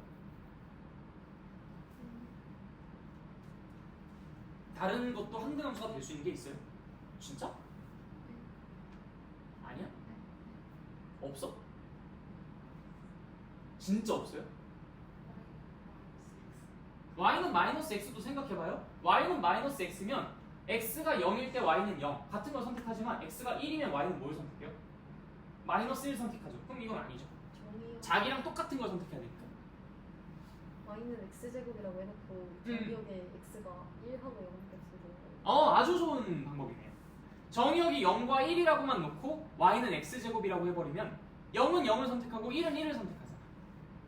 다른 것도 항등함수가 될 수 있는 게 있어요? 진짜? 아니야? 없어? 진짜 없어요? y는 마이너스 x도 생각해봐요. y는 마이너스 x면 x가 0일 때 y는 0 같은 걸 선택하지만 x가 1이면 y는 뭘 선택해요? 마이너스 1 선택하죠. 그럼 이건 아니죠. 정의요. 자기랑 똑같은 걸 선택해야 되니까. y는 x제곱이라고 해놓고 정의역에 x가 1하고 0밖에 없어서 아주 좋은 방법이네요. 정의역이 0과 1이라고만 놓고 y는 x제곱이라고 해버리면 0은 0을 선택하고 1은 1을 선택하잖아.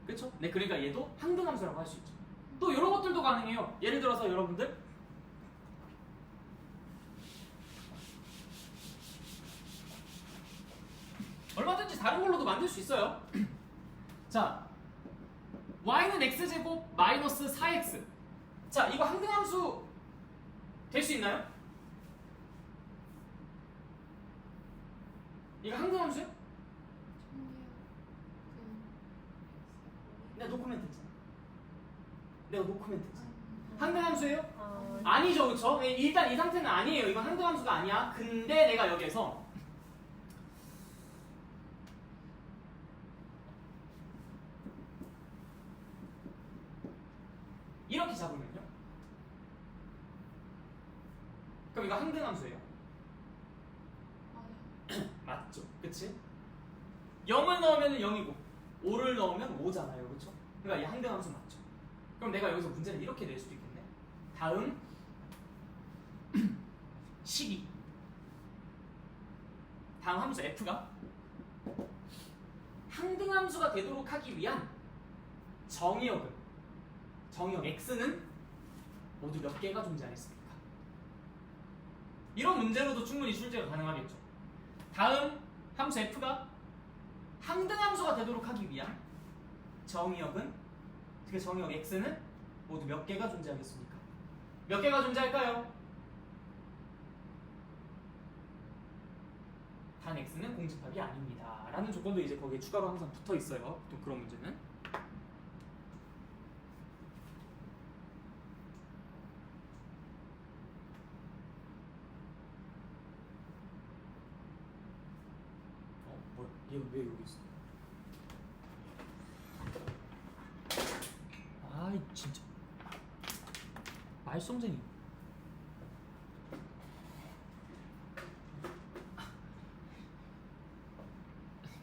그쵸? 네, 그러니까 얘도 항등함수라고 할 수 있죠. 또 이런 것들도 가능해요. 예를 들어서 여러분들 얼마든지 다른 걸로도 만들 수 있어요. 자, y는 x제곱 마이너스 4x. 자, 이거 항등함수 될 수 있나요? 이거 항등함수야? 내가 노코멘트 했잖아. 항등함수예요? 아니죠, 그쵸? 일단 이 상태는 아니에요. 이건 항등함수가 아니야. 근데 내가 여기에서 이렇게 잡으면요? 그럼 이거 항등함수예요? 맞죠, 그치? 0을 넣으면 0이고 5를 넣으면 5잖아요, 그쵸? 그러니까 이 항등함수 맞죠? 그럼 내가 여기서 문제를 이렇게 낼 수도 있겠네. 다음 12. 다음 함수 f가 항등함수가 되도록 하기 위한 정의역 x는 모두 몇 개가 존재하겠습니까? 이런 문제로도 충분히 출제가 가능하겠죠. 다음 함수 f가 항등함수가 되도록 하기 위한 정의역 x는 모두 몇 개가 존재하겠습니까? 몇 개가 존재할까요? 단 x는 공집합이 아닙니다. 라는 조건도 이제 거기에 추가로 항상 붙어 있어요. 보통 그런 문제는. 뭐야? 얘가 왜 여기 있어? 아이 진짜 말썽쟁이.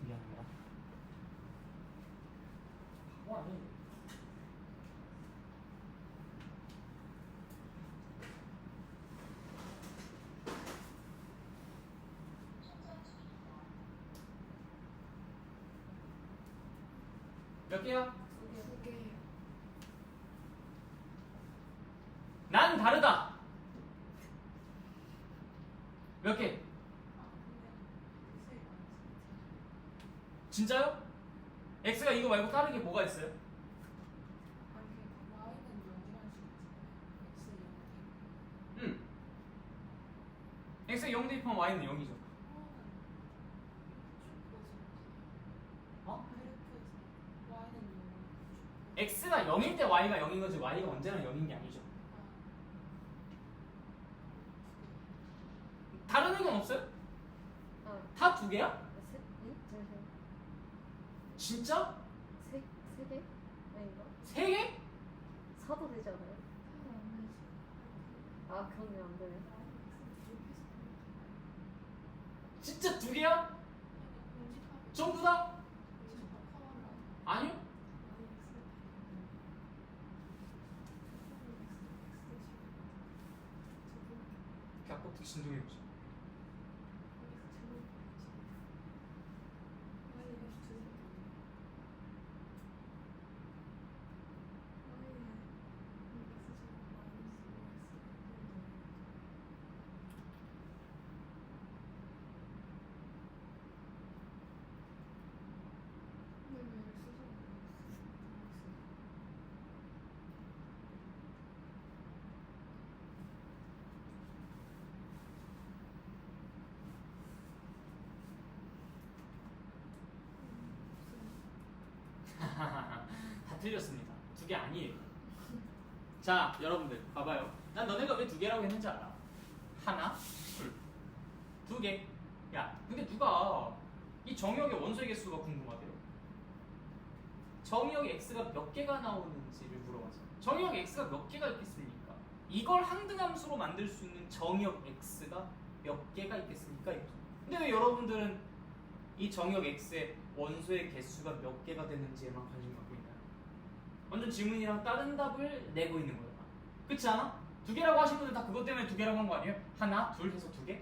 미안합니다. 바보 아니에요. 몇 개야? 2개. 난 다르다. 몇 개? 진짜요? x가 이거 말고 다른 게 뭐가 있어요? x가 0 대입하면 y는 0이죠. 어? x가 0일 때 y가 0인 거지 y가 언제나 0인 게 아니죠. 다른 의견 없어요? 아, 다 두 개야? 세? 응? 잠시만. 진짜? 세 개? 아닌가? 세 개? 사도 되지 않아요? 아, 그렇네, 안 되네. 진짜 두 개야? 전부 다? 아니요? 그냥 꼭 진정해보자. 다 틀렸습니다. 두 개 아니에요. 자, 여러분들 봐봐요. 난 너네가 왜 두 개라고 했는지 알아? 하나, 둘, 두 개. 야, 근데 누가 이 정의역의 원소의 개수가 궁금하대요? 정의역 x가 몇 개가 나오는지를 물어봐서. 정의역 x가 몇 개가 있겠습니까? 이걸 항등함수로 만들 수 있는 정의역 x가 몇 개가 있겠습니까? 근데 왜 여러분들은 이 정의역 x의 원소의 개수가 몇 개가 되는지에만 관심 갖고 있나요? 완전 질문이랑 다른 답을 내고 있는 거잖아. 그렇지 않아? 두 개라고 하신 분들 다 그것 때문에 두 개라고 한 거 아니에요? 하나, 둘 해서 두 개?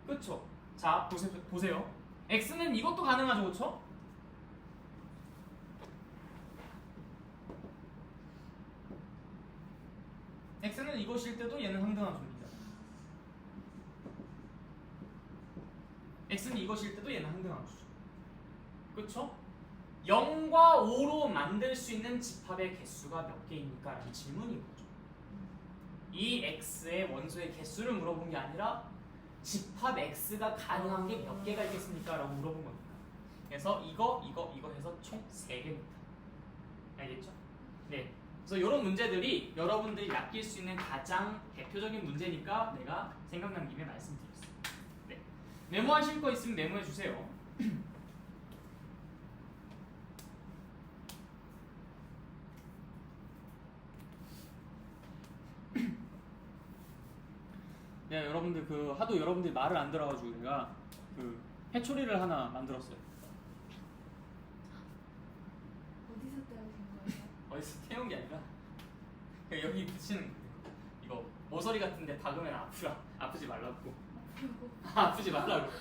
그쵸? 자, 보세요. x는 이것도 가능하죠, 그쵸? x는 이것일 때도 얘는 항등함수입니다. x는 이것일 때도 얘는 항등함수죠. 그쵸? 0과 5로 만들 수 있는 집합의 개수가 몇 개입니까? 라는 질문인 거죠. 이 x의 원소의 개수를 물어본 게 아니라 집합 x가 가능한 게 몇 개가 있겠습니까? 라고 물어본 겁니다. 그래서 이거 해서 총 3개입니다. 알겠죠? 네. 그래서 이런 문제들이 여러분들이 낚일 수 있는 가장 대표적인 문제니까 내가 생각난 김에 말씀드렸어요. 네. 메모하실 거 있으면 메모해 주세요. 네, 여러분들 하도 여러분들이 말을 안 들어가지고 내가 회초리를 하나 만들었어요. 어디서 떼어진 거예요? 어디서 태운 게 아니라 여기 붙이는 거예요. 이거 모서리 같은데 박으면 아프지 말라고. 아프지 말라고.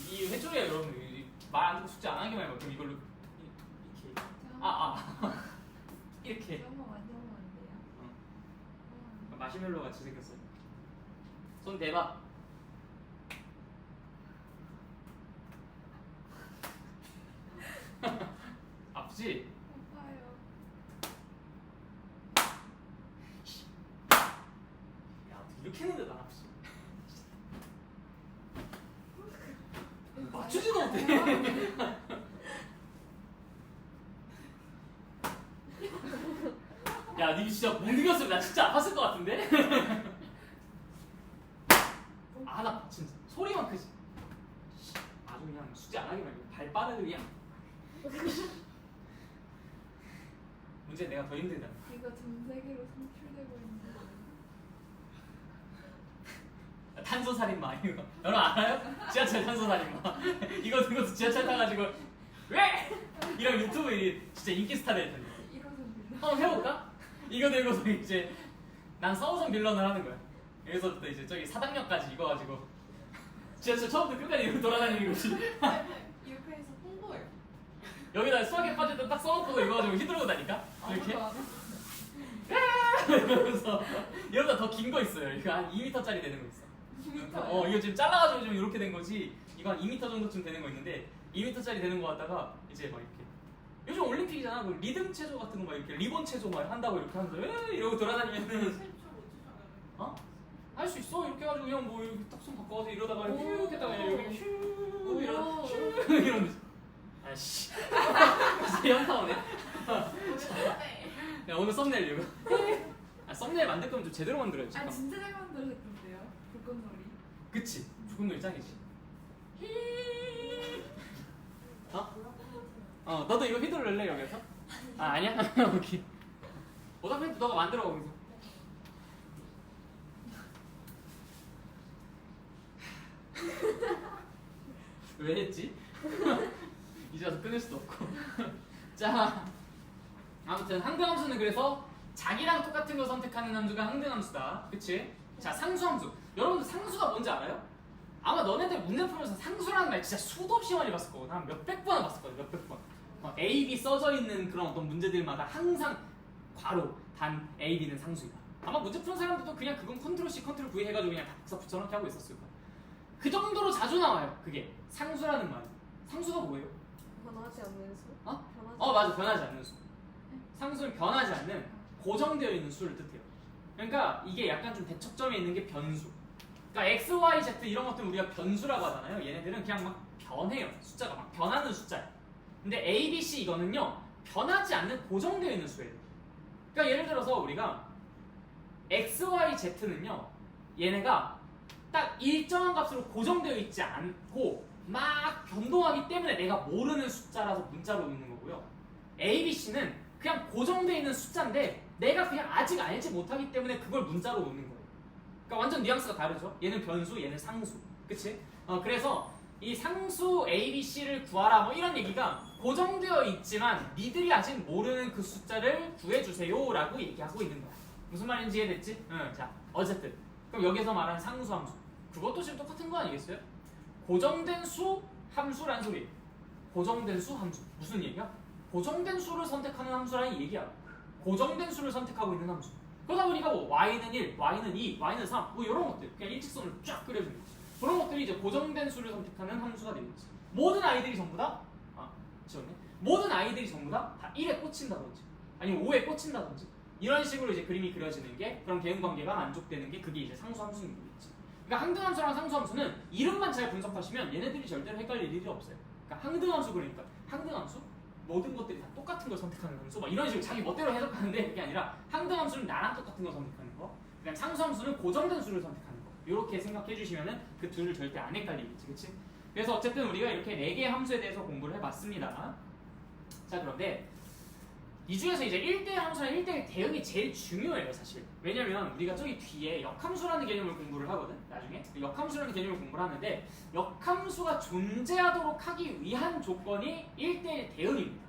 이 회초리가 여러분 말 안 듣고 숙제 안 하기만 해봐. 그럼 이걸로 이렇게 이렇게 한번 만져보면 안 돼요? 마시멜로 같이 생겼어요. 손 대봐. 아프지? 아파요. 야, 이렇게 했는데도 안 아프지? 맞추지도 못해. 야, 니 진짜 못 이겼으면 나 진짜 아팠을 것 같은데? 아, 나 진짜 소리만 크지. 아주 그냥 숙제 안 하기 말고 발바닥을 그냥. 문제 내가 더 힘들다. 이거 전 세계로 송출되고 있는데. 탄소살인마 이거 여러분 알아요? 지하철 탄소살인마 이것도 지하철 타가지고 왜? 이런 유튜브 진짜 인기 스타 될 텐데. 이러선 빌려. 한번 해볼까? 이거 들고서 이제 난 서우선 빌런을 하는 거야. 여기서부터 이제 저기 사당역까지 이거 가지고 지하철 처음부터 끝까지 이렇게 돌아다니는 거지. 이렇게 해서 홍보해. 여기다 수학에 빠질 때 딱 써놓고 이거 가지고 휘두르고 다니까 이렇게 아무도 안 해. 이러면서 이러다 더 긴 거 있어요. 이거 한 2m짜리 되는 거 있어. 2m. 이거 지금 잘라가지고 좀 이렇게 된 거지. 이거 한 2m 정도쯤 되는 거 있는데 2m짜리 되는 거 같다가 이제 막 이렇게 요즘 올림픽이잖아. 그 리듬 체조 같은 거 막 이렇게 리본 체조 막 한다고 이렇게 하면서 이러고 돌아다니면은 할 수 있어. 이렇게 해가지고 그냥 뭐 이렇게 딱 손 바꿔서 이러다가 이렇게 휙 했다가 여기 슉 이러다 슉 이러면서 아씨 진짜 현타 오네. 야 오늘 썸네일 이거. 썸네일 만들 거면 좀 제대로 만들어야지. 아 진짜 잘 만들어졌던데요? 불꽃놀이. 그치? 불꽃놀이 짱이지. 너도 이거 휘둘를래 여기서? 아니야? 오케이. 어차피 너가 만들어 거기서. 왜 했지? 이제 와서 끊을 수도 없고. 자, 아무튼 항등함수는 그래서 자기랑 똑같은 거 선택하는 함수가 항등함수다. 그치? 자, 상수함수. 여러분들 상수가 뭔지 알아요? 아마 너네들 문제 풀면서 상수라는 말 진짜 수도 없이 많이 봤을 거고 한 몇백 번은 봤을 거야. 몇백 번. A, B 써져 있는 그런 어떤 문제들마다 항상 괄호, 단, A, B는 상수이다. 아마 문제 푸는 사람들도 그냥 그건 컨트롤 C, 컨트롤 V 해가지고 그냥 다 복사 붙여넣기 하고 있었을 거야. 그 정도로 자주 나와요. 그게 상수라는 말이. 상수가 뭐예요? 변하지 않는 수? 어? 변하지 맞아. 변하지 않는 수. 상수는 변하지 않는 고정되어 있는 수를 뜻해요. 그러니까 이게 약간 좀 대척점에 있는 게 변수. 그러니까 X, Y, Z 이런 것들 우리가 변수라고 하잖아요. 얘네들은 그냥 막 변해요. 숫자가 막 변하는 숫자예요. 근데 A, B, C 이거는요 변하지 않는 고정되어 있는 수예요. 그러니까 예를 들어서 우리가 X, Y, Z는요 얘네가 딱 일정한 값으로 고정되어 있지 않고 막 변동하기 때문에 내가 모르는 숫자라서 문자로 있는 거고요. A, B, C는 그냥 고정되어 있는 숫자인데 내가 그냥 아직 알지 못하기 때문에 그걸 문자로 놓는 거예요. 그러니까 완전 뉘앙스가 다르죠. 얘는 변수, 얘는 상수. 그치? 그래서 이 상수 A, B, C를 구하라 뭐 이런 얘기가 고정되어 있지만 니들이 아직 모르는 그 숫자를 구해주세요 라고 얘기하고 있는 거야. 무슨 말인지 이해됐지? 자, 어쨌든 그럼 여기서 말하는 상수 함수 그것도 지금 똑같은 거 아니겠어요? 고정된 수 함수란 소리. 고정된 수 함수 무슨 얘기야? 고정된 수를 선택하는 함수라는 얘기야. 고정된 수를 선택하고 있는 함수. 그러다 보니까 뭐 y는 1, y는 2, y는 3 뭐 이런 것들 그냥 일직선을 쫙 그려주는 거지. 그런 것들이 이제 고정된 수를 선택하는 함수가 되겠지. 모든 아이들이 전부 다 지웠네. 모든 아이들이 전부 다 1에 꽂힌다든지 아니면 5에 꽂힌다든지 이런 식으로 이제 그림이 그려지는 게 그런 대응 관계가 만족되는 게 그게 이제 상수 함수인 거겠지. 그러니까 항등함수랑 상수함수는 이름만 잘 분석하시면 얘네들이 절대로 헷갈릴 일이 없어요. 그러니까 항등함수 그러니까 항등함수 모든 것들이 다 똑같은 걸 선택하는 함수 막 이런 식으로 자기 멋대로 해석하는데 그게 아니라 항등함수는 나랑 똑같은 걸 선택하는 거, 그냥 상수함수는 고정된 수를 선택하는 거. 이렇게 생각해 주시면은 그 둘을 절대 안 헷갈리겠지, 그렇지? 그래서 어쨌든 우리가 이렇게 4개의 함수에 대해서 공부를 해봤습니다. 자, 그런데 이 중에서 이제 1대1 함수랑 1대1 대응이 제일 중요해요, 사실. 왜냐면 우리가 저기 뒤에 역함수라는 개념을 공부를 하거든, 나중에. 역함수라는 개념을 공부를 하는데 역함수가 존재하도록 하기 위한 조건이 1대1 대응입니다.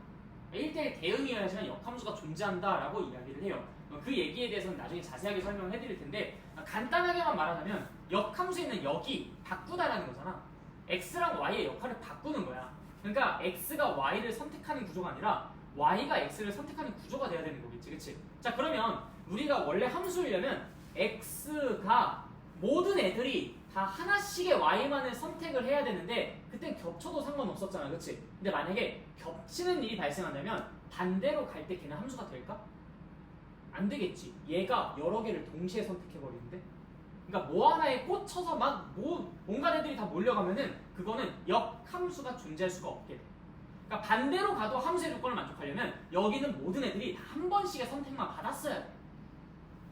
1대1 대응이어야지만 역함수가 존재한다라고 이야기를 해요. 그 얘기에 대해서는 나중에 자세하게 설명을 해드릴 텐데 간단하게만 말하자면 역함수에 있는 역이 바꾸다라는 거잖아. x랑 y의 역할을 바꾸는 거야. 그러니까 x가 y를 선택하는 구조가 아니라 y가 x를 선택하는 구조가 돼야 되는 거겠지, 그치? 자, 그러면 우리가 원래 함수이려면 x가 모든 애들이 다 하나씩의 y만을 선택을 해야 되는데 그땐 겹쳐도 상관없었잖아, 그치? 근데 만약에 겹치는 일이 발생한다면 반대로 갈 때 걔는 함수가 될까? 안 되겠지. 얘가 여러 개를 동시에 선택해버리는데? 그러니까 뭐 하나에 꽂혀서 막 뭔가 애들이 다 몰려가면은 그거는 역함수가 존재할 수가 없게 돼. 그러니까 반대로 가도 함수의 조건을 만족하려면 여기는 모든 애들이 다 한 번씩의 선택만 받았어야 돼.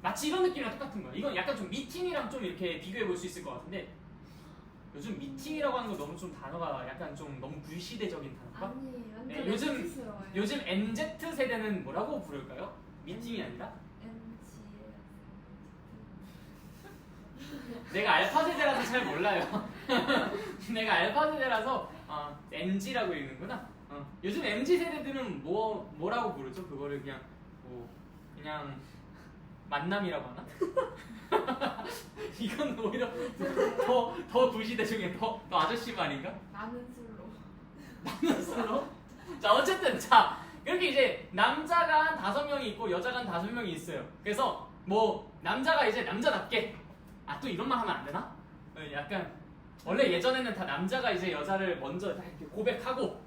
마치 이런 느낌이랑 똑같은 거야. 이건 약간 좀 미팅이랑 좀 이렇게 비교해 볼 수 있을 것 같은데 요즘 미팅이라고 하는 거 너무 좀 단어가 약간 좀 너무 불시대적인 단어인가? 아니 완전 네, 요즘 MZ 세대는 뭐라고 부를까요? 미팅이 아니라? 내가 알파 세대라서 잘 몰라요. 내가 알파 세대라서 MG라고 읽는구나. 요즘 MG 세대들은 뭐라고 부르죠? 그거를 그냥 만남이라고 하나? 이건 오히려 더 구시대 중에 더 아저씨 말인가? 나는 술로. 나는 술로? 자, 어쨌든 이렇게 이제 남자가 한 5명이 있고 여자가 한 5명이 있어요. 그래서 뭐 남자가 이제 남자답게 또 이런 말 하면 안 되나? 약간 원래 예전에는 다 남자가 이제 여자를 먼저 다 이렇게 고백하고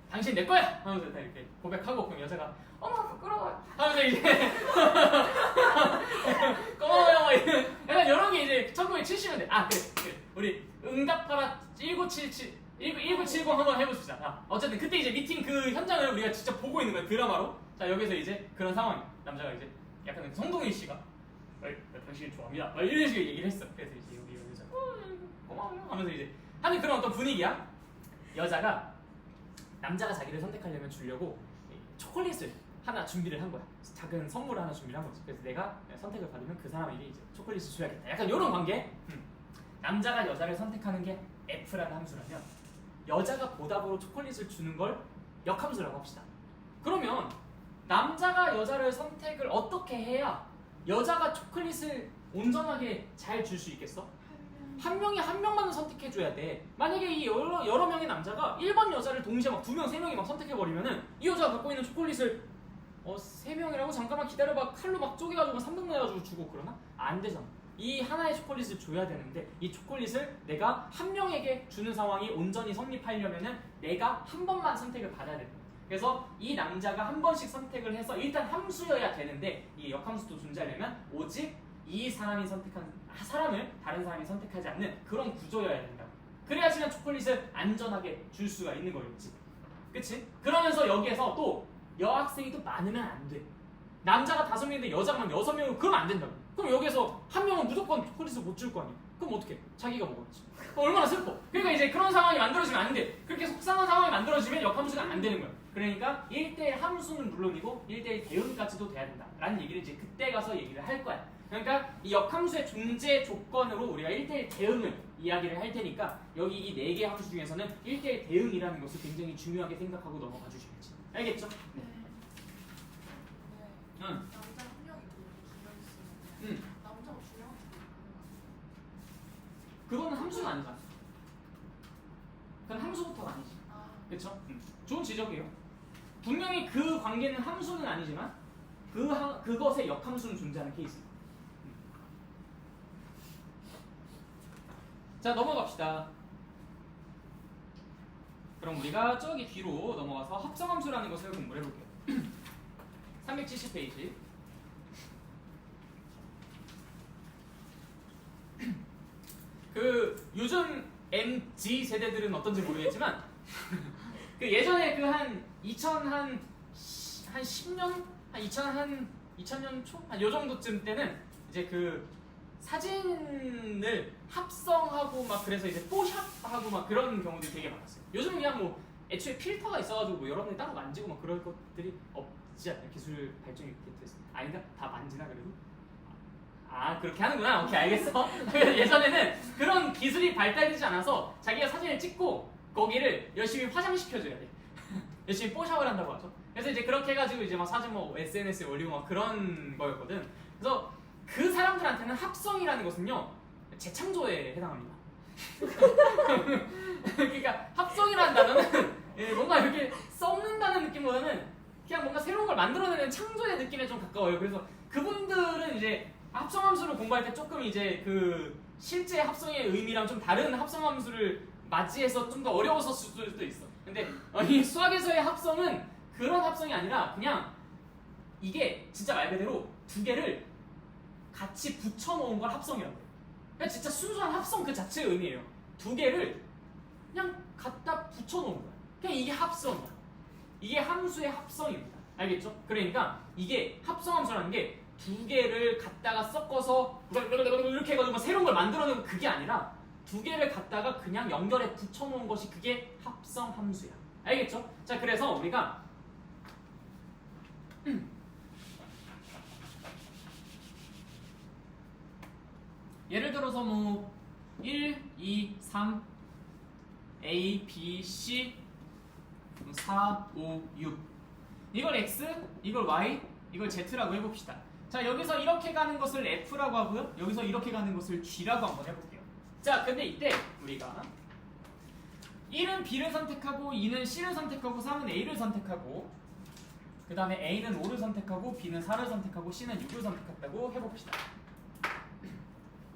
당신 내 거야 하면서 다 이렇게 고백하고 그럼 여자가 어머 부끄러워 하면서 이제 고마워요 막 약간 이런 게 이제 1970년대 그래 우리 응답하라 1970 한번 해보시자. 어쨌든 그때 이제 미팅 그 현장을 우리가 직접 보고 있는 거야 드라마로. 자 여기서 이제 그런 상황 남자가 이제 약간 성동일 씨가 당신을 좋아합니다 막 이런 식으로 얘기를 했어. 그래서 이제 여기 여자 고마워요 하면서 이제 하는 그런 어떤 분위기야. 여자가 남자가 자기를 선택하려면 주려고 초콜릿을 하나 준비를 한 거야. 작은 선물을 하나 준비를 한 거지. 그래서 내가 선택을 받으면 그 사람에게 이제 초콜릿을 줘야겠다. 약간 이런 관계. 남자가 여자를 선택하는 게 F라는 함수라면 여자가 보답으로 초콜릿을 주는 걸 역함수라고 합시다. 그러면 남자가 여자를 선택을 어떻게 해야 여자가 초콜릿을 온전하게 잘 줄 수 있겠어? 한 명이 한 명만 선택해줘야 돼. 만약에 이 여러 명의 남자가 1번 여자를 동시에 막 2명, 3명이 막 선택해버리면은 이 여자가 갖고 있는 초콜릿을 3명이라고? 잠깐만 기다려봐. 칼로 막 쪼개가지고 3등 내가지고 주고 그러나? 안 되잖아. 이 하나의 초콜릿을 줘야 되는데 이 초콜릿을 내가 한 명에게 주는 상황이 온전히 성립하려면은 내가 한 번만 선택을 받아야 된다. 그래서 이 남자가 한 번씩 선택을 해서 일단 함수여야 되는데 이 역함수도 존재하려면 오직 이 사람이 선택한 사람을 다른 사람이 선택하지 않는 그런 구조여야 된다고. 그래야지만 초콜릿을 안전하게 줄 수가 있는 거였지. 그치? 그러면서 여기에서 또 여학생이 또 많으면 안 돼. 남자가 5명인데 여자만 6명이고 그러면 안 된다고. 그럼 여기서 한 명은 무조건 초콜릿을 못 줄 거 아니야. 그럼 어떡해? 자기가 먹었지. 얼마나 슬퍼. 그러니까 이제 그런 상황이 만들어지면 안 돼. 그렇게 속상한 상황이 만들어지면 역함수가 안 되는 거야. 그러니까 1대1 함수는 물론이고 1대1 대응까지도 돼야 된다 라는 얘기를 이제 그때 가서 얘기를 할 거야. 그러니까 이 역함수의 존재 조건으로 우리가 1대1 대응을 이야기를 할 테니까 여기 이 4개 함수 중에서는 1대1 대응이라는 것을 굉장히 중요하게 생각하고 넘어가 주셔야지. 알겠죠? 네. 응. 남자 한 명이 두명 있으면 남자가 두 명. 그거는 함수는 아니잖아. 그건 함수부터가 아니지. 그쵸? 좋은 지적이에요. 분명히 그 관계는 함수는 아니지만 그것의 역함수는 존재하는 케이스. 자 넘어갑시다. 그럼 우리가 저기 뒤로 넘어가서 합성함수라는 것을 공부를 해볼게요. 370페이지. 그 요즘 MZ 세대들은 어떤지 모르겠지만 그 예전에 그 한 2010년 한 2000년 초 한 요 정도쯤 때는 이제 그 사진을 합성하고 막 그래서 이제 뽀샵하고 막 그런 경우들이 되게 많았어요. 요즘은 그냥 뭐 애초에 필터가 있어가지고 뭐 여러분이 따로 만지고 막 그럴 것들이 없지 않나. 기술 발전이 이렇게 됐어. 아닌가? 다 만지나 그래도? 그렇게 하는구나. 오케이 알겠어. 예전에는 그런 기술이 발달되지 않아서 자기가 사진을 찍고 거기를 열심히 화장시켜줘야 돼. 열심히 뽀샵을 한다고 하죠. 그래서 이제 그렇게 해가지고 이제 막 사진 뭐 SNS에 올리고 막 그런 거였거든. 그래서 그 사람들한테는 합성이라는 것은요 재창조에 해당합니다. 그러니까 합성이라는 단어는 뭔가 이렇게 썩는다는 느낌보다는 그냥 뭔가 새로운 걸 만들어내는 창조의 느낌에 좀 가까워요. 그래서 그분들은 이제 합성함수를 공부할 때 조금 이제 그 실제 합성의 의미랑 좀 다른 합성함수를 맞이해서 좀 더 어려웠을 수도 있어. 근데 이 수학에서의 합성은 그런 합성이 아니라 그냥 이게 진짜 말 그대로 두 개를 같이 붙여놓은 걸 합성이라고 해요. 그러니까 진짜 순수한 합성 그 자체의 의미예요. 두 개를 그냥 갖다 붙여놓은 거야. 그냥 이게 합성이야. 이게 함수의 합성입니다. 알겠죠? 그러니까 이게 합성함수라는 게 두 개를 갖다가 섞어서 이렇게 해가지고 새로운 걸 만들어내고 그게 아니라 두 개를 갖다가 그냥 연결해 붙여놓은 것이 그게 합성함수야. 알겠죠? 자, 그래서 우리가 예를 들어서 뭐 1, 2, 3 A, B, C 4, 5, 6 이걸 X, 이걸 Y, 이걸 Z라고 해봅시다. 자, 여기서 이렇게 가는 것을 F라고 하고요. 여기서 이렇게 가는 것을 G라고 한번 해볼게요. 자, 근데 이때 우리가 1은 B를 선택하고 2는 C를 선택하고 3은 A를 선택하고 그 다음에 A는 5를 선택하고 B는 4를 선택하고 C는 6을 선택했다고 해봅시다.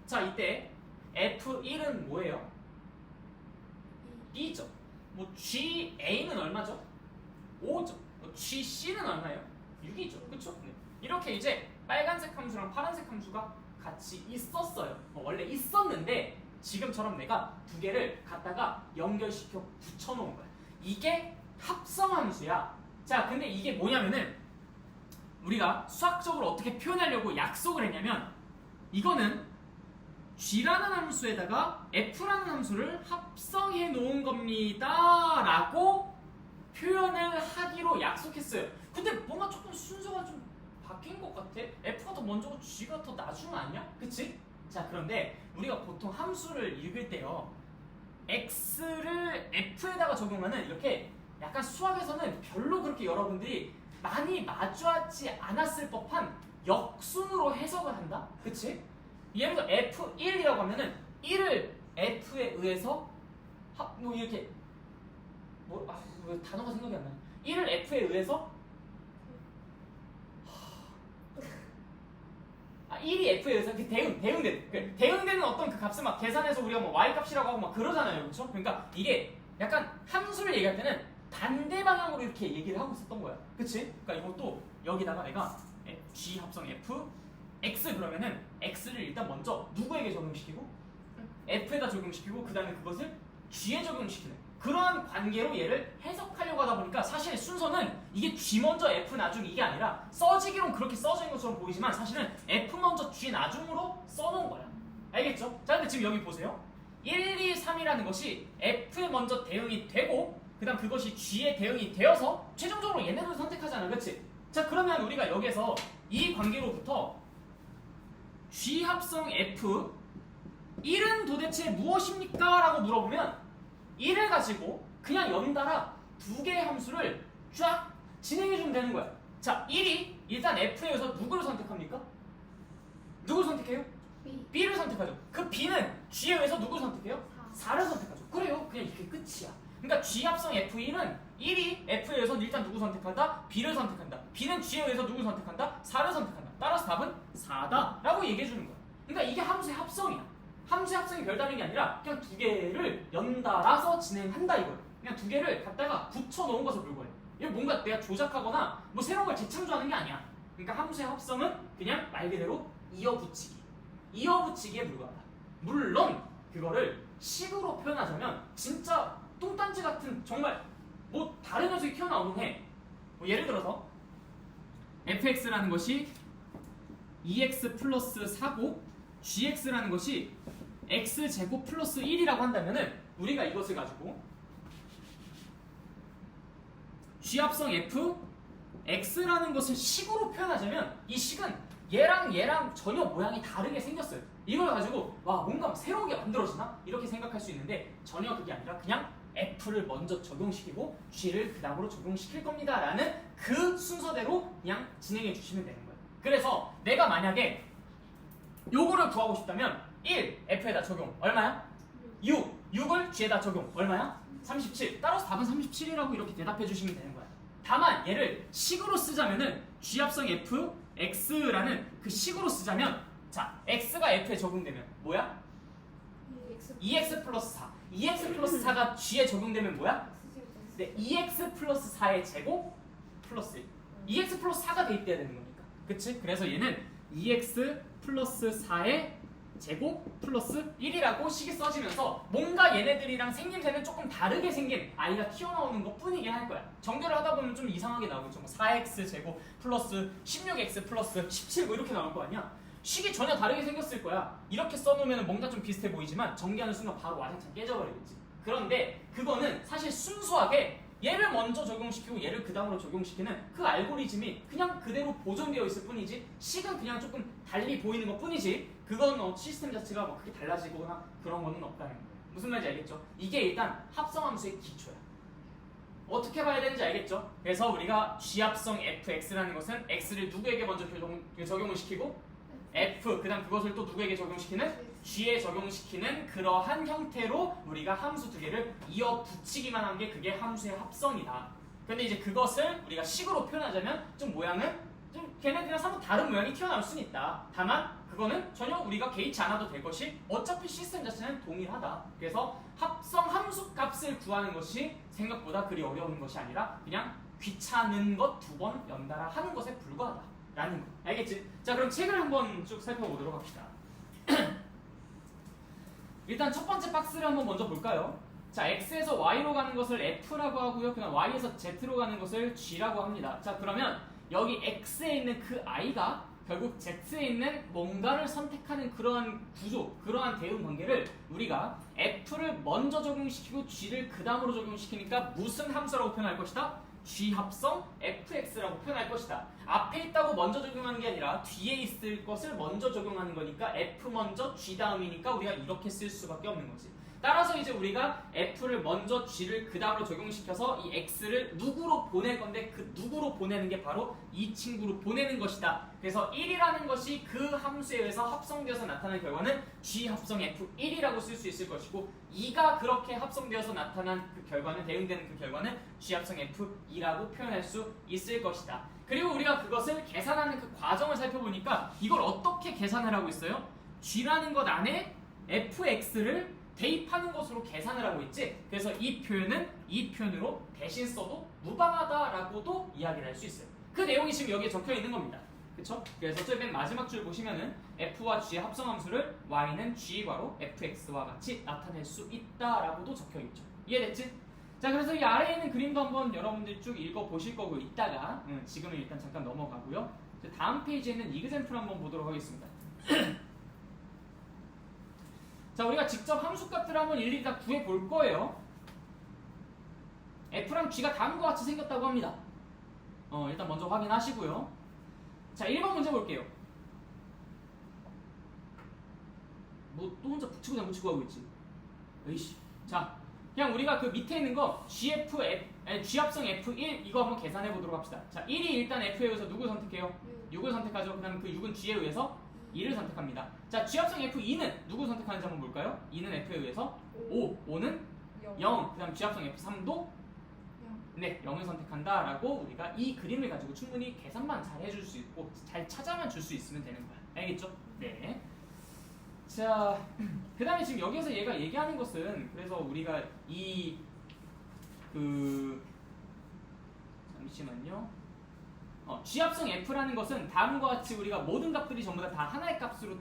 자, 이때 F1은 뭐예요? B죠. 뭐 GA는 얼마죠? 5죠. 뭐 GC는 얼마예요? 6이죠. 그쵸? 네. 이렇게 이제 빨간색 함수랑 파란색 함수가 같이 있었어요. 원래 있었는데 지금처럼 내가 두 개를 갖다가 연결시켜 붙여놓은 거야. 이게 합성함수야. 자, 근데 이게 뭐냐면은 우리가 수학적으로 어떻게 표현하려고 약속을 했냐면 이거는 G라는 함수에다가 F라는 함수를 합성해 놓은 겁니다 라고 표현을 하기로 약속했어요. 근데 뭔가 조금 순서가 좀 바뀐 것 같아. F가 더 먼저고 G가 더 나중 아니야? 그치? 자, 그런데 우리가 보통 함수를 읽을 때요 X를 F에다가 적용하는 이렇게 약간 수학에서는 별로 그렇게 여러분들이 많이 마주하지 않았을 법한 역순으로 해석을 한다? 그치? 예를 들어 F1이라고 하면은 1을 F에 의해서 뭐 이렇게 왜 단어가 생각이 안 나냐? 1을 F에 의해서 1이 F에 의해서 대응되는 대응되는 어떤 그 값을 막 계산해서 우리가 뭐 Y 값이라고 하고 막 그러잖아요. 그렇죠? 그러니까 이게 약간 함수를 얘기할 때는 반대 방향으로 이렇게 얘기를 하고 있었던 거야. 그치? 그러니까 이것도 여기다가 내가 G 합성 F X 그러면은 X를 일단 먼저 누구에게 적용시키고 F에다 적용시키고 그 다음에 그것을 G에 적용시키는 그러한 관계로 얘를 해석하려고 하다 보니까 사실 순서는 이게 G 먼저 F 나중 이게 아니라 써지기론 그렇게 써져 있는 것처럼 보이지만 사실은 F 먼저 G 나중으로 써놓은 거야. 알겠죠? 자, 근데 지금 여기 보세요. 1, 2, 3이라는 것이 F에 먼저 대응이 되고 그 다음 그것이 G에 대응이 되어서 최종적으로 얘네들을 선택하잖아. 그치? 자, 그러면 우리가 여기서 이 관계로부터 G 합성 F 1은 도대체 무엇입니까? 라고 물어보면 1을 가지고 그냥 연달아 두 개의 함수를 쫙 진행해주면 되는 거야. 자, 1이 일단 F에 의해서 누구를 선택합니까? 누구를 선택해요? B를 선택하죠. 그 B는 G에 의해서 누구를 선택해요? 4를 선택하죠. 그래요. 그냥 이게 끝이야. 그러니까 G 합성 F1은 1이 F에 의해서 일단 누구 선택한다? B를 선택한다. B는 G에 의해서 누구 선택한다? 4를 선택한다. 따라서 답은 4다 라고 얘기해주는 거야. 그러니까 이게 함수의 합성이야. 함수의 합성이 별다른 게 아니라 그냥 두 개를 연달아서 진행한다 이거예요. 그냥 두 개를 갖다가 붙여놓은 것을 불과해. 이거 뭔가 내가 조작하거나 뭐 새로운 걸 재창조하는 게 아니야. 그러니까 함수의 합성은 그냥 말 그대로 이어붙이기에 불과하다. 물론 그거를 식으로 표현하자면 진짜 똥단지 같은 정말 뭐 다른 녀석이 튀어나오긴 해. 뭐 예를 들어서 fx라는 것이 2x 플러스 4고 gx라는 것이 x제곱 플러스 1이라고 한다면은 우리가 이것을 가지고 g합성 f x라는 것을 식으로 표현하자면 이 식은 얘랑 전혀 모양이 다르게 생겼어요. 이걸 가지고 와 뭔가 새로운 게 만들어지나? 이렇게 생각할 수 있는데 전혀 그게 아니라 그냥 F를 먼저 적용시키고 G를 그 다음으로 적용시킬 겁니다 라는 그 순서대로 그냥 진행해 주시면 되는 거예요. 그래서 내가 만약에 요거를 구하고 싶다면 1 F에다 적용 얼마야? 6을 G에다 적용 얼마야? 37. 따라서 답은 37이라고 이렇게 대답해 주시면 되는 거야. 다만 얘를 식으로 쓰자면은 G합성 F X라는 그 식으로 쓰자면 자 X가 F에 적용되면 뭐야? 2X 플러스 4 2X 플러스 4가 G에 적용되면 뭐야? 네, 2X 플러스 4의 제곱 플러스 1 2X 플러스 4가 대입돼야 되는 거니까 그치? 그래서 얘는 2X 플러스 4의 제곱 플러스 1이라고 식이 써지면서 뭔가 얘네들이랑 생김새는 조금 다르게 생긴 아이가 튀어나오는 것 뿐이긴 할 거야. 정렬을 하다 보면 좀 이상하게 나오겠죠. 뭐 4x 제곱 플러스 16x 플러스 17 뭐 이렇게 나올 거 아니야. 식이 전혀 다르게 생겼을 거야. 이렇게 써놓으면 뭔가 좀 비슷해 보이지만 정리하는 순간 바로 와장창 깨져버리겠지. 그런데 그거는 사실 순수하게 얘를 먼저 적용시키고 얘를 그 다음으로 적용시키는 그 알고리즘이 그냥 그대로 보존되어 있을 뿐이지 식은 그냥 조금 달리 보이는 것 뿐이지 그건 시스템 자체가 뭐 크게 달라지거나 그런 거는 없다는 거예요. 무슨 말인지 알겠죠? 이게 일단 합성함수의 기초야. 어떻게 봐야 되는지 알겠죠? 그래서 우리가 G합성 fx라는 것은 x를 누구에게 먼저 적용을 시키고 f 그 다음 그것을 또 누구에게 적용시키는 G에 적용시키는 그러한 형태로 우리가 함수 두 개를 이어 붙이기만 한 게 그게 함수의 합성이다. 근데 이제 그것을 우리가 식으로 표현하자면 좀 모양은 좀 걔네들이랑 사뭇 다른 모양이 튀어나올 수는 있다. 다만 그거는 전혀 우리가 개의치 않아도 될 것이 어차피 시스템 자체는 동일하다. 그래서 합성 함수 값을 구하는 것이 생각보다 그리 어려운 것이 아니라 그냥 귀찮은 것 2번 연달아 하는 것에 불과하다라는 거. 알겠지? 자, 그럼 책을 한번 쭉 살펴보도록 합시다. 일단 첫 번째 박스를 한번 먼저 볼까요? 자, X에서 Y로 가는 것을 F라고 하고요. 그냥 Y에서 Z로 가는 것을 G라고 합니다. 자, 그러면 여기 X에 있는 그 I가 결국 Z에 있는 뭔가를 선택하는 그러한 구조, 그러한 대응 관계를 우리가 F를 먼저 적용시키고 G를 그 다음으로 적용시키니까 무슨 함수라고 표현할 것이다? G 합성 fx라고 표현할 것이다. 앞에 있다고 먼저 적용하는 게 아니라 뒤에 있을 것을 먼저 적용하는 거니까 f 먼저 g 다음이니까 우리가 이렇게 쓸 수밖에 없는 거지. 따라서 이제 우리가 f를 먼저 g를 그 다음으로 적용시켜서 이 x를 누구로 보낼 건데 그 누구로 보내는 게 바로 이 친구로 보내는 것이다. 그래서 1이라는 것이 그 함수에 의해서 합성되어서 나타난 결과는 g 합성 f1이라고 쓸 수 있을 것이고 2가 그렇게 합성되어서 나타난 그 결과는 대응되는 그 결과는 g 합성 f2라고 표현할 수 있을 것이다. 그리고 우리가 그것을 계산하는 그 과정을 살펴보니까 이걸 어떻게 계산을 하고 있어요? g라는 것 안에 fx를 대입하는 것으로 계산을 하고 있지. 그래서 이 표현은 이 표현으로 대신 써도 무방하다라고도 이야기를 할 수 있어요. 그 내용이 지금 여기에 적혀 있는 겁니다. 그쵸? 그래서 저희 맨 마지막 줄 보시면은 f와 g의 합성함수를 y는 g과로 fx와 같이 나타낼 수 있다라고도 적혀 있죠. 이해됐지? 자, 그래서 이 아래에 있는 그림도 한번 여러분들이 쭉 읽어 보실 거고 이따가 지금은 일단 잠깐 넘어가고요. 다음 페이지에 있는 이그젬플 한번 보도록 하겠습니다. 자, 우리가 직접 함수값들을 한번 일일이 다 구해 볼 거예요. f랑 g가 다음과 같이 생겼다고 합니다. 일단 먼저 확인하시고요. 자, 1번 문제 볼게요. 뭐 또 혼자 붙이고 장붙이고 하고 있지. 에이씨. 자, 그냥 우리가 그 밑에 있는 거 g 합성 f1 이거 한번 계산해 보도록 합시다. 자, 1이 일단 f에 의해서 누구 선택해요? 6을 선택하죠. 그 다음 그 6은 g에 의해서 2를 선택합니다. 자, g 합성 f2는 누구 선택하는지 한번 볼까요? 2는 f에 의해서 5, 5는 0, 그 다음 g 합성 f3도 네, 0을 선택한다라고 우리가 이 그림을 가지고 충분히 계산만 잘 해줄 수 있고 잘 찾아만 줄 수 있으면 되는 거야. 알겠죠? 네. 자, 그 다음에 지금 여기에서 얘가 얘기하는 것은 그래서 우리가 잠시만요. g 합성 f라는 것은 다음과 같이 우리가 모든 값들이 전부 다 하나의 값으로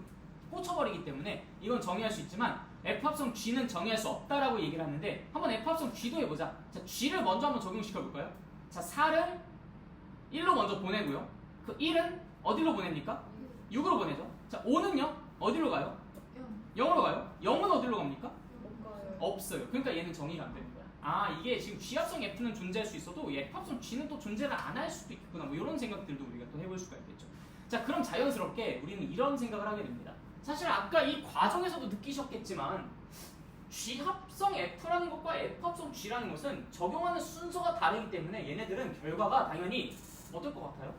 꽂혀버리기 때문에 이건 정의할 수 있지만 f 합성 g는 정의할 수 없다라고 얘기를 하는데 한번 f 합성 g도 해보자. 자, g를 먼저 한번 적용시켜 볼까요? 자, 4를 1로 먼저 보내고요. 그 1은 어디로 보냅니까? 6으로 보내죠. 자, 5는요? 어디로 가요? 0으로 가요. 0은 어디로 갑니까? 없어요. 그러니까 얘는 정의가 안 되는 거야. 아, 이게 지금 g 합성 f는 존재할 수 있어도 f 합성 g는 또 존재를 안 할 수도 있겠구나. 뭐 이런 생각들도 우리가 또 해볼 수가 있겠죠. 자, 그럼 자연스럽게 우리는 이런 생각을 하게 됩니다. 사실 아까 이 과정에서도 느끼셨겠지만 g 합성 f라는 것과 f 합성 g라는 것은 적용하는 순서가 다르기 때문에 얘네들은 결과가 당연히 어떨 것 같아요?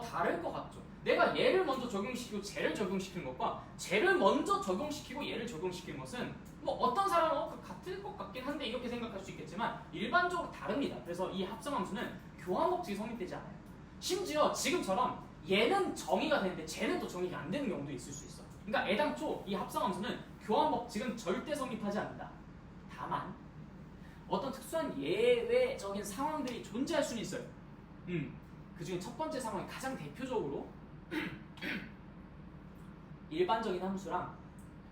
다를 것 같죠. 내가 얘를 먼저 적용시키고 쟤를 적용시키는 것과 쟤를 먼저 적용시키고 얘를 적용시키는 것은 뭐 어떤 사람은 같을 것 같긴 한데 이렇게 생각할 수 있겠지만 일반적으로 다릅니다. 그래서 이 합성함수는 교환법칙이 성립되지 않아요. 심지어 지금처럼 얘는 정의가 되는데 쟤는 또 정의가 안 되는 경우도 있을 수 있어. 그러니까 애당초 이 합성함수는 교환법칙은 절대 성립하지 않는다. 다만 어떤 특수한 예외적인 상황들이 존재할 수는 있어요. 그 중에 첫 번째 상황이 가장 대표적으로 일반적인 함수랑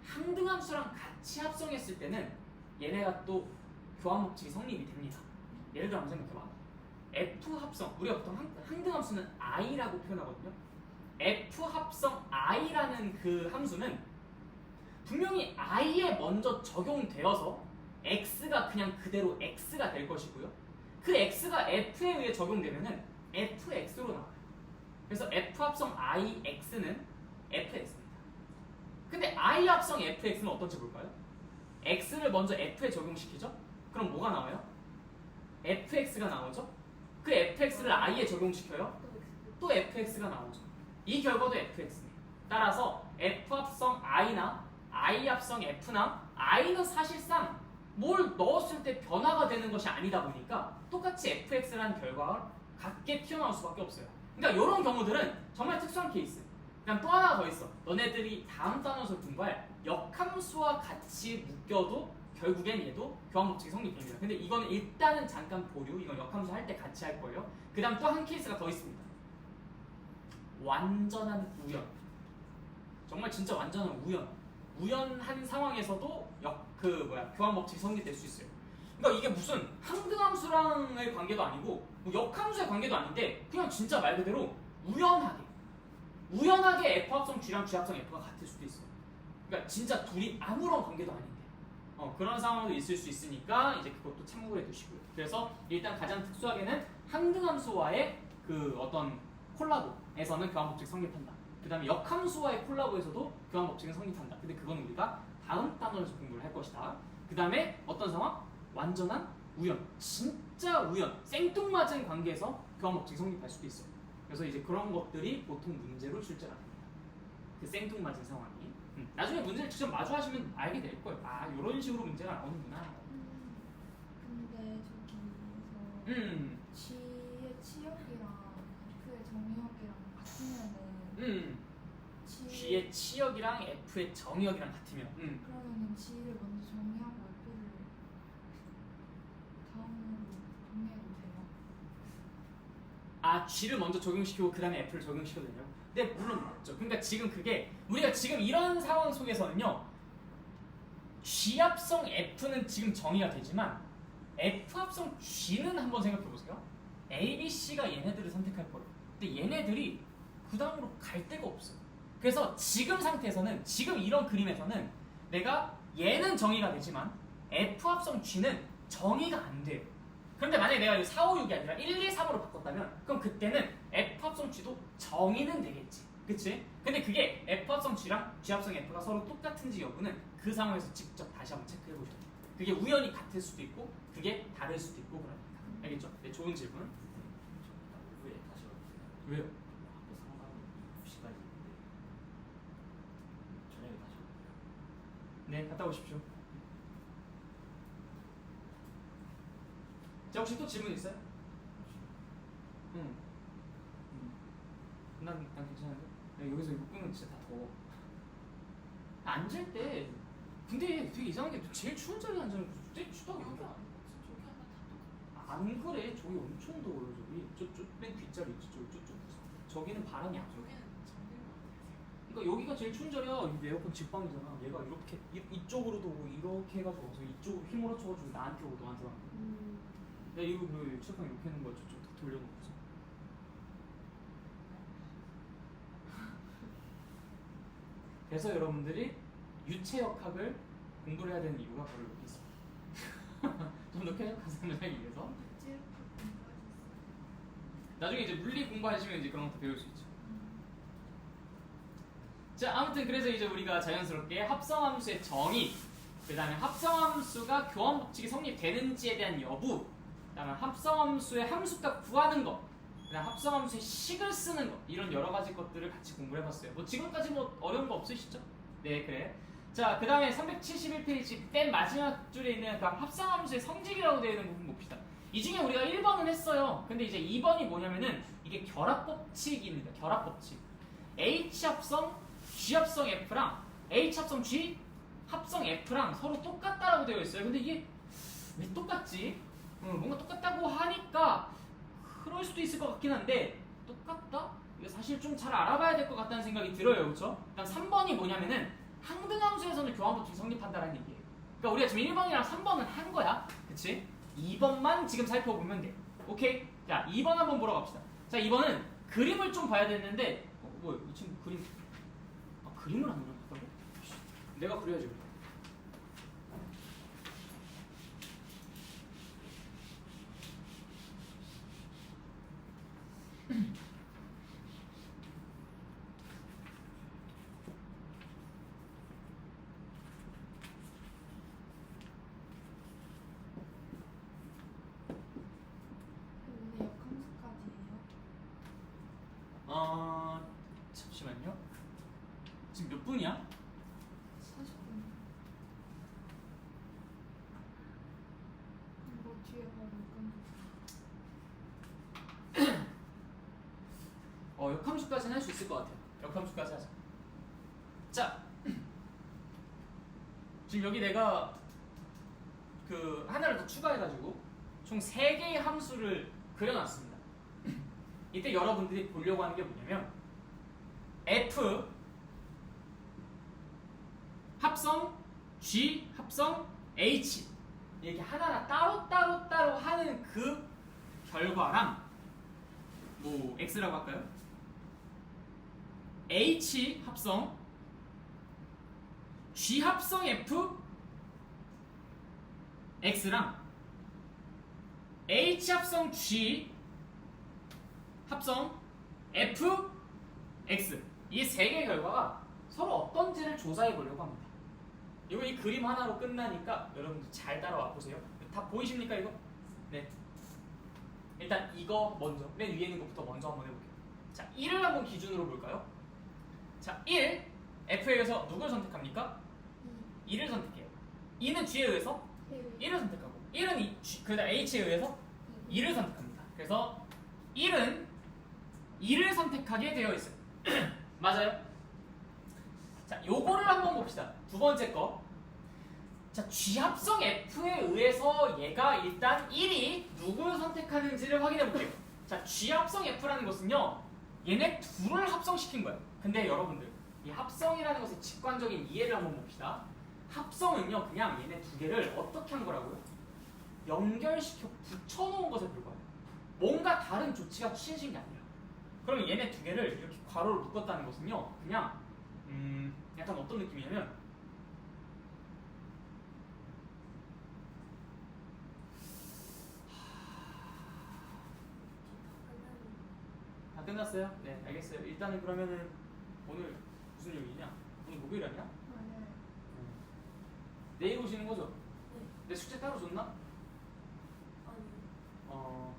항등함수랑 같이 합성했을 때는 얘네가 또 교환법칙이 성립이 됩니다. 예를 들어 한번 생각해봐. F 합성, 우리가 보통 항등함수는 i라고 표현하거든요. F 합성 i라는 그 함수는 분명히 i에 먼저 적용되어서 x가 그냥 그대로 x가 될 것이고요. 그 x가 f에 의해 적용되면은 fx로 나와요. 그래서 f 합성 ix는 fx입니다. 근데 i 합성 fx는 어떤지 볼까요? x를 먼저 f에 적용시키죠? 그럼 뭐가 나와요? fx가 나오죠? 그 fx를 i에 적용시켜요? 또 fx가 나오죠. 이 결과도 fx입니다. 따라서 f 합성 i나 i 합성 f나 i는 사실상 뭘 넣었을 때 변화가 되는 것이 아니다 보니까 똑같이 fx라는 결과가 같게 튀어나올 수밖에 없어요. 그러니까 이런 경우들은 정말 특수한 케이스. 그냥 또 하나 더 있어. 너네들이 다음 단원에서 공부할 역함수와 같이 묶여도 결국엔 얘도 교환법칙이 성립됩니다. 근데 이거는 일단은 잠깐 보류. 이건 역함수 할 때 같이 할 거예요. 그 다음 또 한 케이스가 더 있습니다. 완전한 우연. 정말 진짜 완전한 우연. 우연한 상황에서도 교환법칙이 성립될 수 있어요. 그러니까 이게 무슨 항등함수랑의 관계도 아니고 뭐 역함수의 관계도 아닌데 그냥 진짜 말 그대로 우연하게 F합성 G랑 G합성 F가 같을 수도 있어요. 그러니까 진짜 둘이 아무런 관계도 아닌데 그런 상황도 있을 수 있으니까 이제 그것도 참고해 두시고요. 그래서 일단 가장 특수하게는 항등함수와의 그 어떤 콜라보에서는 교환법칙이 성립한다. 그 다음에 역함수와의 콜라보에서도 교환법칙은 성립한다. 근데 그건 우리가 다음 단원에서 공부를 할 것이다. 그 다음에 어떤 상황? 완전한 우연, 진짜 우연, 생뚱맞은 관계에서 교환법칙이 성립할 수도 있어요. 그래서 이제 그런 것들이 보통 문제로 출제합니다. 그 생뚱맞은 상황이. 나중에 문제를 직접 마주하시면 알게 될 거예요. 아, 이런 식으로 문제가 나오는구나. 근데 저기에서 G의 치역이랑 F의 정역이랑 같으면은 G의 치역이랑 F의 정역이랑 같으면 그러면은 G를 먼저 정리하고 F를 다음으로 정리해도 돼요? 아, G를 먼저 적용시키고 그 다음에 F를 적용시켜도 되냐고? 네, 물론 맞죠. 그러니까 지금 그게 우리가 지금 이런 상황 속에서는요, G합성 F는 지금 정의가 되지만 F합성 G는 한번 생각해 보세요. A, B, C가 얘네들을 선택할 거예요. 근데 얘네들이 그 다음으로 갈 데가 없어요. 그래서 지금 상태에서는, 지금 이런 그림에서는 내가 얘는 정의가 되지만 F합성 G는 정의가 안 돼요. 그런데 만약에 내가 4, 5, 6이 아니라 1, 2, 3으로 바꿨다면 그럼 그때는 F합성 G도 정의는 되겠지. 그치? 근데 그게 F합성 G랑 G합성 F가 서로 똑같은지 여부는 그 상황에서 직접 다시 한번 체크해 보셔야 돼요. 그게 우연히 같을 수도 있고 그게 다를 수도 있고 그러니까. 알겠죠? 네, 좋은 질문. 왜 다시 왔어요? 왜요? 학교 상담 9시까지 있는데 저녁에 다시 왔어요. 네, 갔다 오십시오. 자, 혹시 또 질문 있어요? 난 괜찮은데? 야, 여기서 이거 끄면 진짜 다 더워. 앉을 때 근데 되게 이상한 게 제일 추운 자리에 앉으면 되게 춥다고 여기 그러더라. 아니고 저기 하면 다 똑같아. 안 그래. 저기 엄청 더워요. 저기 맨 뒷자리 있지. 저쪽. 저기는 바람이 안 줘. 저기는 정리를 안 해. 그러니까 여기가 제일 추운 자리야. 이 에어컨 직방이잖아. 얘가 이렇게 이쪽으로도 오고 이렇게 해가지고 와서 이쪽으로 힘을 합쳐가지고 나한테 오고 너한테 오고. 야, 이거 그 책상 이렇게 하는 거야. 저쪽 다 돌려놓고서. 그래서 여러분들이 유체역학을 공부를 해야 되는 이유가 바로 여기 있습니다. 좀 더 쾌적한 삶을 살기 위해서. 찔끔 공부하셨어요. 나중에 이제 물리 공부하시면 이제 그런 것도 배울 수 있죠. 자, 아무튼 그래서 이제 우리가 자연스럽게 합성함수의 정의, 그 다음에 합성함수가 교환법칙이 성립되는지에 대한 여부, 그 다음에 합성함수의 함수값 구하는 것, 그 다음에 합성함수의 식을 쓰는 것, 이런 여러 가지 것들을 같이 공부를 해봤어요. 뭐 지금까지 뭐 어려운 거 없으시죠? 네, 그래. 자, 그 다음에 371페이지 맨 마지막 줄에 있는 그 합성함수의 성질이라고 되어 있는 부분 봅시다. 이 중에 우리가 1번은 했어요. 근데 이제 2번이 뭐냐면은 이게 결합법칙입니다. 결합법칙. H합성 G합성 F랑 H합성 G 합성 F랑 서로 똑같다라고 되어 있어요. 근데 이게 왜 똑같지? 뭔가 똑같다고 하니까 그럴 수도 있을 것 같긴 한데 똑같다? 이거 사실 좀 잘 알아봐야 될 것 같다는 생각이 들어요. 그렇죠? 그다음 3번이 뭐냐면은 항등함수에서는 교환법칙이 성립한다라는 얘기예요. 그러니까 우리가 지금 1번이랑 3번은 한 거야. 그치? 2번만 지금 살펴보면 돼. 오케이? 자, 2번 한번 보러 갑시다. 자, 2번은 그림을 좀 봐야 되는데 뭐야? 이 친구 그림 그림을 안 그렸다고? 내가 그려야지. 그래. 오늘 역함수까지예요? 잠시만요. 지금 몇 분이야? 40분. 이거 뒤에 바로 역함수. 역함수까지는 할 수 있을 것 같아요. 역함수까지 하자. 자, 지금 여기 내가 그 하나를 더 추가해가지고 총 3개의 함수를 그려놨습니다. 이때 여러분들이 보려고 하는 게 뭐냐면 F 합성 G 합성 H 이렇게 하나하나 따로 하는 그 결과랑 뭐 X라고 할까요? H 합성 G 합성 F X랑 H 합성 G 합성 F X 이 3개의 결과가 서로 어떤지를 조사해 보려고 합니다. 이거 이 그림 하나로 끝나니까 여러분들 잘 따라와 보세요. 다 보이십니까 이거? 네. 일단 이거 먼저 맨 위에 있는 것부터 먼저 한번 해볼게요. 자, 1을 한번 기준으로 볼까요? 자, 1 F에 의해서 누굴 선택합니까? 2를 선택해요. 2는 G에 의해서 1을 선택하고 1은 그다음 H에 의해서 2를 선택합니다. 그래서 1은 2를 선택하게 되어 있어요. 맞아요? 자, 요거를 한번 봅시다. 두 번째 거. 자, G합성 F에 의해서 얘가 일단 1이 누구를 선택하는지를 확인해 볼게요. 자, G합성 F라는 것은요, 얘네 둘을 합성시킨 거예요. 근데 여러분들, 이 합성이라는 것의 직관적인 이해를 한번 봅시다. 합성은요, 그냥 얘네 두 개를 어떻게 한 거라고요? 연결시켜 붙여놓은 것에 불과해요. 뭔가 다른 조치가 취해진 게 아니라. 그럼 얘네 두 개를 이렇게 괄호로 묶었다는 것은요, 그냥 약간 어떤 느낌이냐면 다 끝났어요? 네, 알겠어요. 일단은 그러면은 오늘 무슨 요일이냐? 오늘 목요일 아니야? 맞아요. 내일 오시는 거죠? 네. 내 숙제 따로 줬나? 아니요.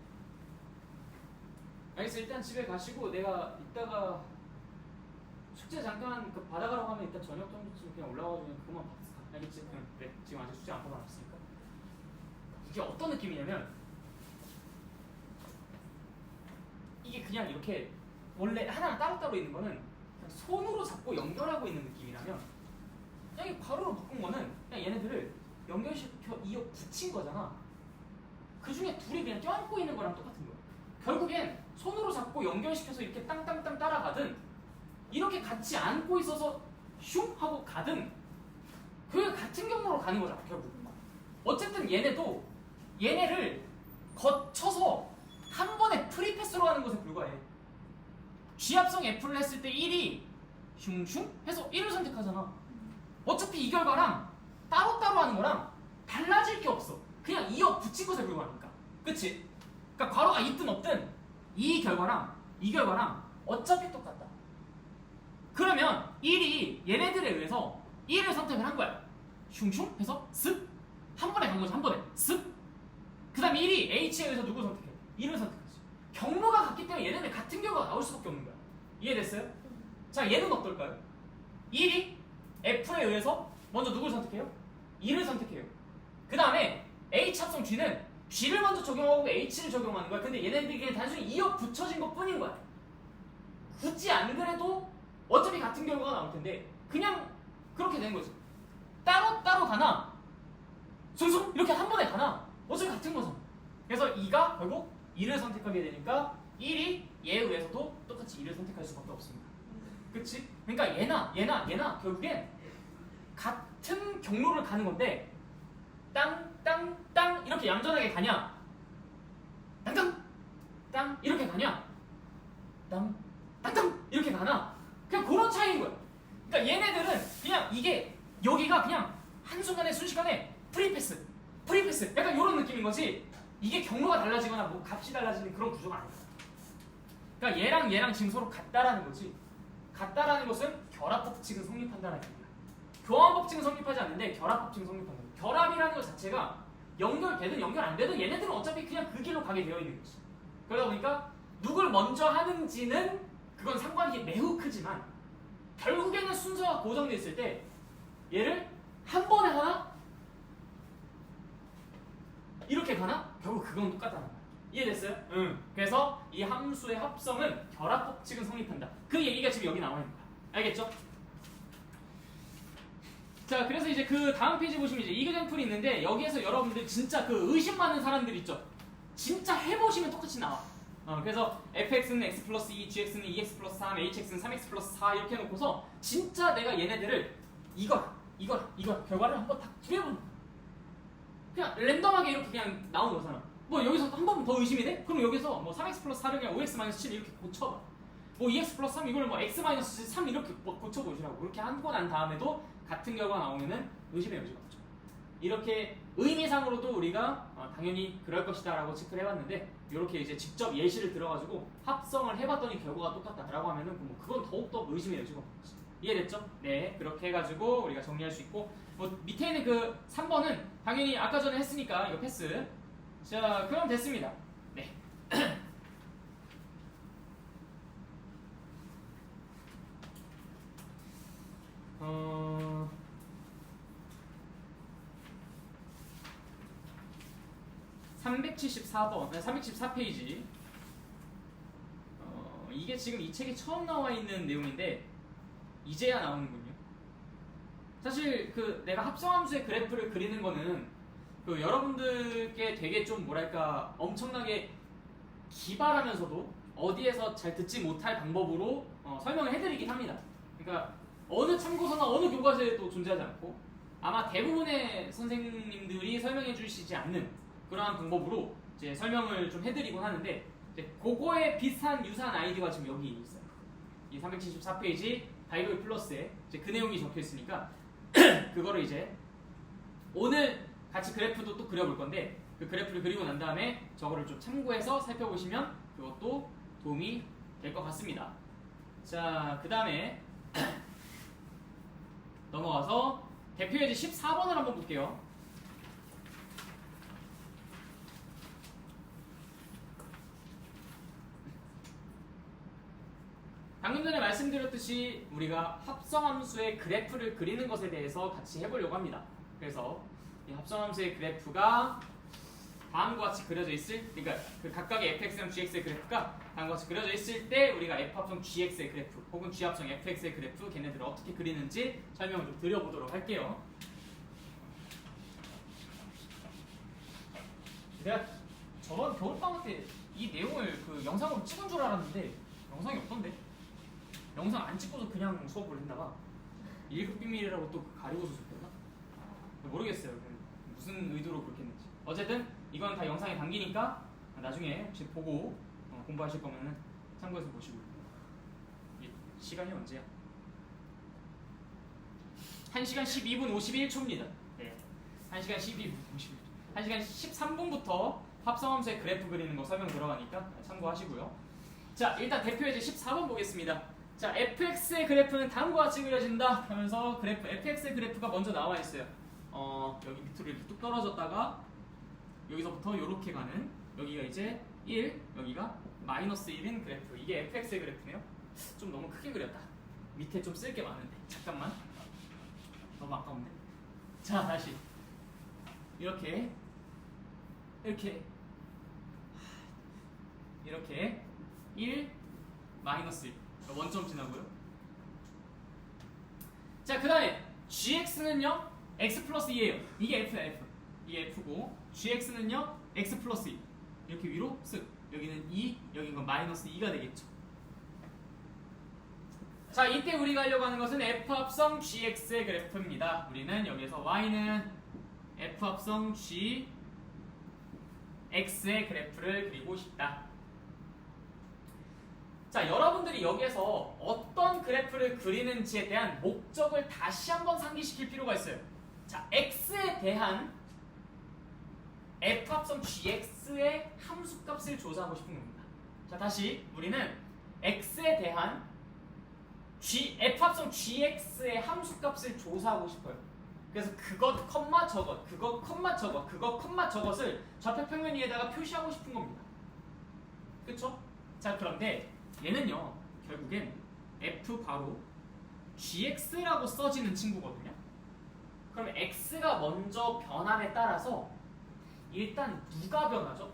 알겠어. 일단 집에 가시고 내가 이따가 숙제 잠깐 그 받아가라고 하면 일단 저녁 정도쯤 그냥 올라와가지고 그만 받았어. 알겠지? 응. 네. 지금 아직 숙제 안 받아놨으니까. 이게 어떤 느낌이냐면 이게 그냥 이렇게 원래 하나가 따로따로 있는 거는 그냥 손으로 잡고 연결하고 있는 느낌이라면 그냥 이 괄호로 묶은 거는 그냥 얘네들을 연결시켜 이어 붙인 거잖아. 그 중에 둘이 그냥 껴안고 있는 거랑 똑같은 거야. 결국엔 손으로 잡고 연결시켜서 이렇게 땅땅땅 따라가든 이렇게 같이 안고 있어서 슝 하고 가든 그 같은 경로로 가는 거잖아 결국. 어쨌든 얘네를 거쳐서 한 번에 프리패스로 가는 것에 불과해. G합성 F를 했을 때 1이 슝슝 해서 1을 선택하잖아. 어차피 이 결과랑 따로따로 하는 거랑 달라질 게 없어. 그냥 이어 붙인 것에 불과하니까. 그치? 그러니까 괄호가 있든 없든 이 결과랑 어차피 똑같다. 그러면 1이 얘네들에 의해서 1을 선택을 한 거야. 슝슝 해서 쓱 한 번에 간 거지. 한 번에 쓱. 그 다음에 1이 H에 의해서 누구 선택해? 1을 선택하지. 경로가 같기 때문에 얘네들 같은 결과가 나올 수밖에 없는 거야. 이해됐어요? 자, 얘는 어떨까요? 1이 F에 의해서 먼저 누구를 선택해요? 2를 선택해요. 그 다음에 H 합성 G는 G를 먼저 적용하고 H를 적용하는 거야. 근데 얘네들이 그냥 단순히 이어 붙여진 것 뿐인 거야. 굳이 안 그래도 어차피 같은 결과가 나올 텐데 그냥 그렇게 되는 거지. 따로따로 가나 순수 이렇게 한 번에 가나 어차피 같은 거잖아. 그래서 2가 결국 2를 선택하게 되니까 1이 얘에 의해서도 똑같이 2를 선택할 수밖에 없습니다. 그치? 그러니까 얘나 결국엔 같은 경로를 가는 건데 땅 이렇게 얌전하게 가냐 땅 이렇게 가냐 땅 이렇게 가나 그냥 그런 차이인 거야. 그러니까 얘네들은 그냥 이게 여기가 그냥 한순간에 순식간에 프리패스 약간 이런 느낌인 거지. 이게 경로가 달라지거나 뭐 값이 달라지는 그런 구조가 아니야. 그러니까 얘랑 지금 서로 같다라는 거지. 같다라는 것은 결합 법칙은 성립한다는 얘기야. 교환 법칙은 성립하지 않는데 결합 법칙은 성립한다. 결합이라는 것 자체가 연결되든 연결 안 되든 얘네들은 어차피 그냥 그 길로 가게 되어 있는 거지. 그러다 보니까 누굴 먼저 하는지는 그건 상관이 매우 크지만 결국에는 순서가 고정되어 있을 때 얘를 한 번에 하나 이렇게 가나 결국 그건 똑같다는 거야. 이해됐어요? 응. 그래서 이 함수의 합성은 결합 법칙은 성립한다. 그 얘기가 지금 여기 나와 있는 거야. 알겠죠? 자, 그래서 이제 그 다음 페이지 보시면 이제 이그젠플이 있는데 여기에서 여러분들 진짜 그 의심 많은 사람들 있죠? 진짜 해보시면 똑같이 나와. 그래서 fx는 x 플러스 2, gx는 2x 플러스 3, hx는 3x 플러스 4 이렇게 해놓고서 진짜 내가 얘네들을 이거랑 결과를 한번 다 구해보는 거야. 그냥 랜덤하게 이렇게 그냥 나오는 거잖아. 뭐 여기서 한 번 더 의심이 돼? 그럼 여기서 뭐 3x 플러스 4를 그냥 5x 마이너스 7 이렇게 고쳐봐. 뭐 2x 플러스 3 이걸 뭐 x 마이너스 3 이렇게 뭐 고쳐보시라고. 그렇게 하고 난 다음에도 같은 결과 나오면은 의심의 여지가 없죠. 이렇게 의미상으로도 우리가 당연히 그럴 것이다 라고 체크를 해봤는데 이렇게 이제 직접 예시를 들어가지고 합성을 해봤더니 결과가 똑같다라고 하면은 뭐 그건 더욱더 의심의 여지가 없는 거지. 이해됐죠? 네, 그렇게 해가지고 우리가 정리할 수 있고 뭐 밑에 있는 그 3번은 당연히 아까 전에 했으니까 이거 패스. 자, 그럼 됐습니다. 네. 374번, 374페이지. 이게 지금 이 책에 처음 나와 있는 내용인데 이제야 나오는군요. 사실 그 내가 합성함수의 그래프를 그리는 거는 그 여러분들께 되게 좀 뭐랄까 엄청나게 기발하면서도 어디에서 잘 듣지 못할 방법으로 설명을 해드리긴 합니다. 그러니까 어느 참고서나 어느 교과서에도 존재하지 않고 아마 대부분의 선생님들이 설명해 주시지 않는 그러한 방법으로 이제 설명을 좀 해드리곤 하는데 이제 그거에 비슷한 유사한 아이디어가 지금 여기 있어요. 이 374페이지 바이블 플러스에 이제 그 내용이 적혀 있으니까 그거를 이제 오늘 같이 그래프도 또 그려볼 건데 그 그래프를 그리고 난 다음에 저거를 좀 참고해서 살펴보시면 그것도 도움이 될 것 같습니다. 자, 그 다음에 넘어가서 대표예제 14번을 한번 볼게요. 방금 전에 말씀드렸듯이 우리가 합성함수의 그래프를 그리는 것에 대해서 같이 해보려고 합니다. 그래서 이 합성함수의 그래프가 다음과 같이 그려져 있을, 그러니까 그 각각의 fx랑 gx의 그래프가 다음과 같이 그려져 있을 때 우리가 f합성 gx의 그래프 혹은 g합성 fx의 그래프 걔네들을 어떻게 그리는지 설명을 좀 드려보도록 할게요. 내가 저번 겨울방학 때 이 내용을 그 영상으로 찍은 줄 알았는데 영상이 없던데? 영상 안 찍고서 그냥 수업을 했나봐. 1급 비밀이라고 또 가리고서 줬나? 모르겠어요. 무슨 의도로 그렇게 했는지. 어쨌든 이건 다 영상에 담기니까 나중에 혹시 보고 공부하실 거면은 참고해서 보시고. 시간이 언제야? 1시간 12분 51초입니다. 네. 1시간 12분 51초. 1시간 13분부터 합성함수의 그래프 그리는 거 설명 들어가니까 참고하시고요. 자, 일단 대표예제 14번 보겠습니다. 자, fx의 그래프는 다음과 같이 그려진다 하면서 그래프 fx의 그래프가 먼저 나와 있어요. 여기 밑으로 이렇게 뚝 떨어졌다가 여기서부터 이렇게 가는, 여기가 이제 1, 여기가 마이너스 1인 그래프. 이게 fx의 그래프네요. 좀 너무 크게 그렸다. 밑에 좀 쓸 게 많은데 잠깐만. 너무 아까운데. 자, 다시 이렇게 1 마이너스 1 원점 지나고요. 자, 그 다음에 gx는요 x 플러스 2예요. 이게 f야, f. 이게 f고 gx는요 x 플러스 2 이렇게 위로 쓱. 여기는 2, 여긴 건 마이너스 2가 되겠죠. 자, 이때 우리가 하려고 하는 것은 f합성 gx의 그래프입니다. 우리는 여기서 y는 f합성 gx의 그래프를 그리고 싶다. 자, 여러분들이 여기에서 어떤 그래프를 그리는지에 대한 목적을 다시 한번 상기시킬 필요가 있어요. 자, x에 대한 f합성 gx의 함수값을 조사하고 싶은 겁니다. 자, 다시 우리는 x에 대한 f합성 gx의 함수값을 조사하고 싶어요. 그래서 그것 컴마 저것, 그것 컴마 저것, 그것 컴마 저것을 좌표 평면 위에다가 표시하고 싶은 겁니다. 그쵸? 자, 그런데 얘는요 결국엔 f 바로 gx라고 써지는 친구거든요. 그럼 x가 먼저 변함에 따라서 일단 누가 변하죠?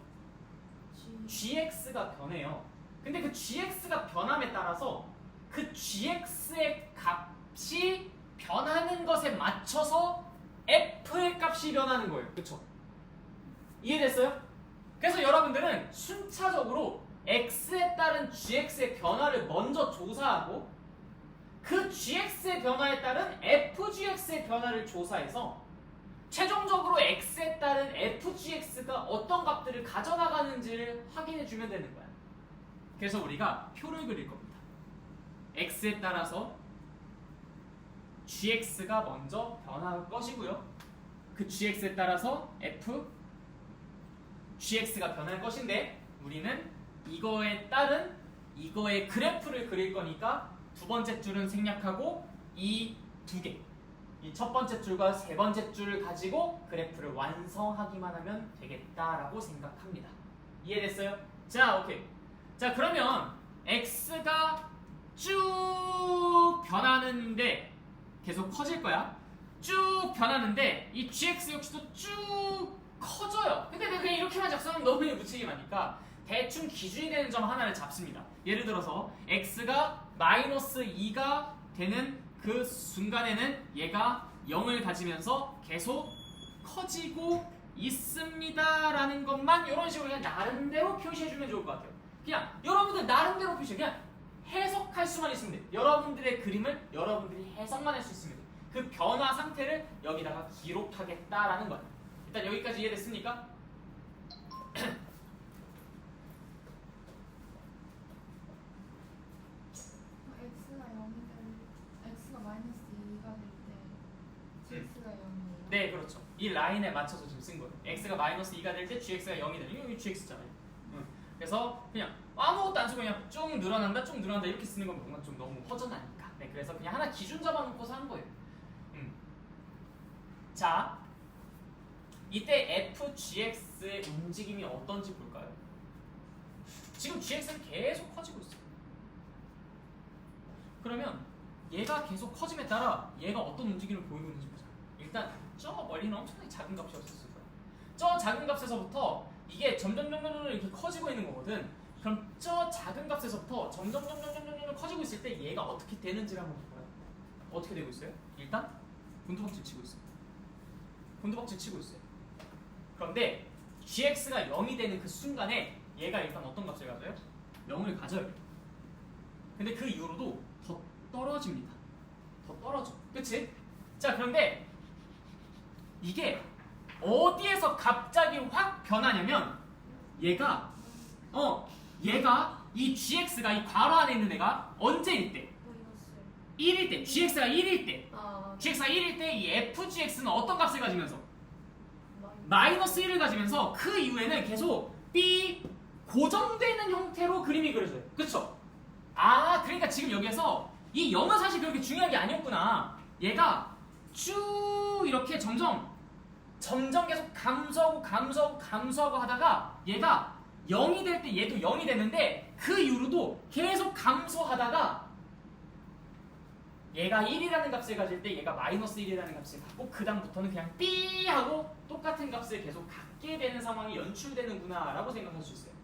gx가 변해요. 근데 그 gx가 변함에 따라서 그 gx의 값이 변하는 것에 맞춰서 f의 값이 변하는 거예요. 그쵸? 이해됐어요? 그래서 여러분들은 순차적으로 x에 따른 gx의 변화를 먼저 조사하고 그 gx의 변화에 따른 fgx의 변화를 조사해서 최종적으로 x에 따른 fgx가 어떤 값들을 가져나가는지를 확인해 주면 되는 거야. 그래서 우리가 표를 그릴 겁니다. x에 따라서 gx가 먼저 변할 것이고요. 그 gx에 따라서 gx가 변할 것인데 우리는 이거에 따른 이거의 그래프를 그릴 거니까 두 번째 줄은 생략하고 이 두 개, 이 첫 번째 줄과 세 번째 줄을 가지고 그래프를 완성하기만 하면 되겠다라고 생각합니다. 이해됐어요? 자, 오케이. 자, 그러면 x가 쭉 변하는데 계속 커질 거야. 쭉 변하는데 이 gx 역시도 쭉 커져요. 근데 내가 그냥 이렇게만 작성하면 너무 무책임하니까 대충 기준이 되는 점 하나를 잡습니다. 예를 들어서 x가 마이너스 2가 되는 그 순간에는 얘가 0을 가지면서 계속 커지고 있습니다 라는 것만 이런 식으로 그냥 나름대로 표시해주면 좋을 것 같아요. 그냥 여러분들 나름대로 표시해. 그냥 해석할 수만 있으면 돼요. 여러분들의 그림을 여러분들이 해석만 할 수 있으면 돼요. 그 변화 상태를 여기다가 기록하겠다라는 거예요. 일단 여기까지 이해됐습니까? x가 마이너스 2가 될 때 gx가 0이에요. 네, 그렇죠. 이 라인에 맞춰서 지금 쓴 거예요. x가 마이너스 2가 될 때 gx가 0이 되는 이거 gx잖아요. 그래서 그냥 아무것도 안 쓰고 그냥 쭉 늘어난다, 쭉 늘어난다 이렇게 쓰는 건 뭔가 좀 너무 허전하니까. 네, 그래서 그냥 하나 기준 잡아놓고서 한 거예요. 자, 이때 fgx의 움직임이 어떤지 볼까요? 지금 gx는 계속 커지고 있어요. 그러면 얘가 계속 커짐에 따라 얘가 어떤 움직임을 보이고 있는지 보자. 일단 저 멀리는 엄청나게 작은 값이었을 거야. 저 작은 값에서부터 이게 점점 이렇게 커지고 있는 거거든. 그럼 저 작은 값에서부터 점점 커지고 있을 때 얘가 어떻게 되는지를 한번 볼까요? 어떻게 되고 있어요? 일단 곤두박질 치고 있어요. 곤두박질 치고 있어요. 그런데 gx가 0이 되는 그 순간에 얘가 일단 어떤 값을 가져요? 0을 가져요. 근데 그 이후로도 더 떨어집니다. 더 떨어져. 그치? 자, 그런데 이게 어디에서 갑자기 확 변하냐면 얘가 이 gx가 이 괄호 안에 있는 애가 언제일 때? 1일 때. gx가 1일 때. gx가 1일 때 이 fgx는 어떤 값을 가지면서? 마이너스 1을 가지면서 그 이후에는 계속 B 고정되는 형태로 그림이 그려져요. 그쵸? 아, 그러니까 지금 여기에서 이 0은 사실 그렇게 중요한 게 아니었구나. 얘가 쭉 이렇게 점점 계속 감소하고 하다가 얘가 0이 될 때 얘도 0이 됐는데 그 이후로도 계속 감소하다가 얘가 1이라는 값을 가질 때 얘가 마이너스 1이라는 값을 갖고 그 다음부터는 그냥 삐 하고 똑같은 값을 계속 갖게 되는 상황이 연출되는구나 라고 생각할 수 있어요.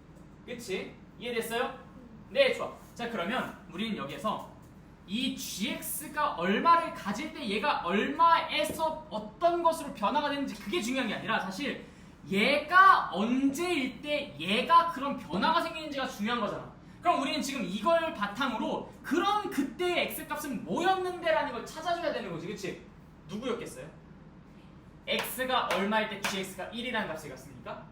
그치? 이해됐어요? 네, 좋아. 자, 그러면 우리는 여기에서 이 gx가 얼마를 가질 때 얘가 얼마에서 어떤 것으로 변화가 되는지 그게 중요한 게 아니라 사실 얘가 언제일 때 얘가 그런 변화가 생기는지가 중요한 거잖아. 그럼 우리는 지금 이걸 바탕으로 그럼 그때의 x값은 뭐였는데 라는 걸 찾아줘야 되는 거지. 그치? 누구였겠어요? x가 얼마일 때 gx가 1이라는 값을 갔습니까?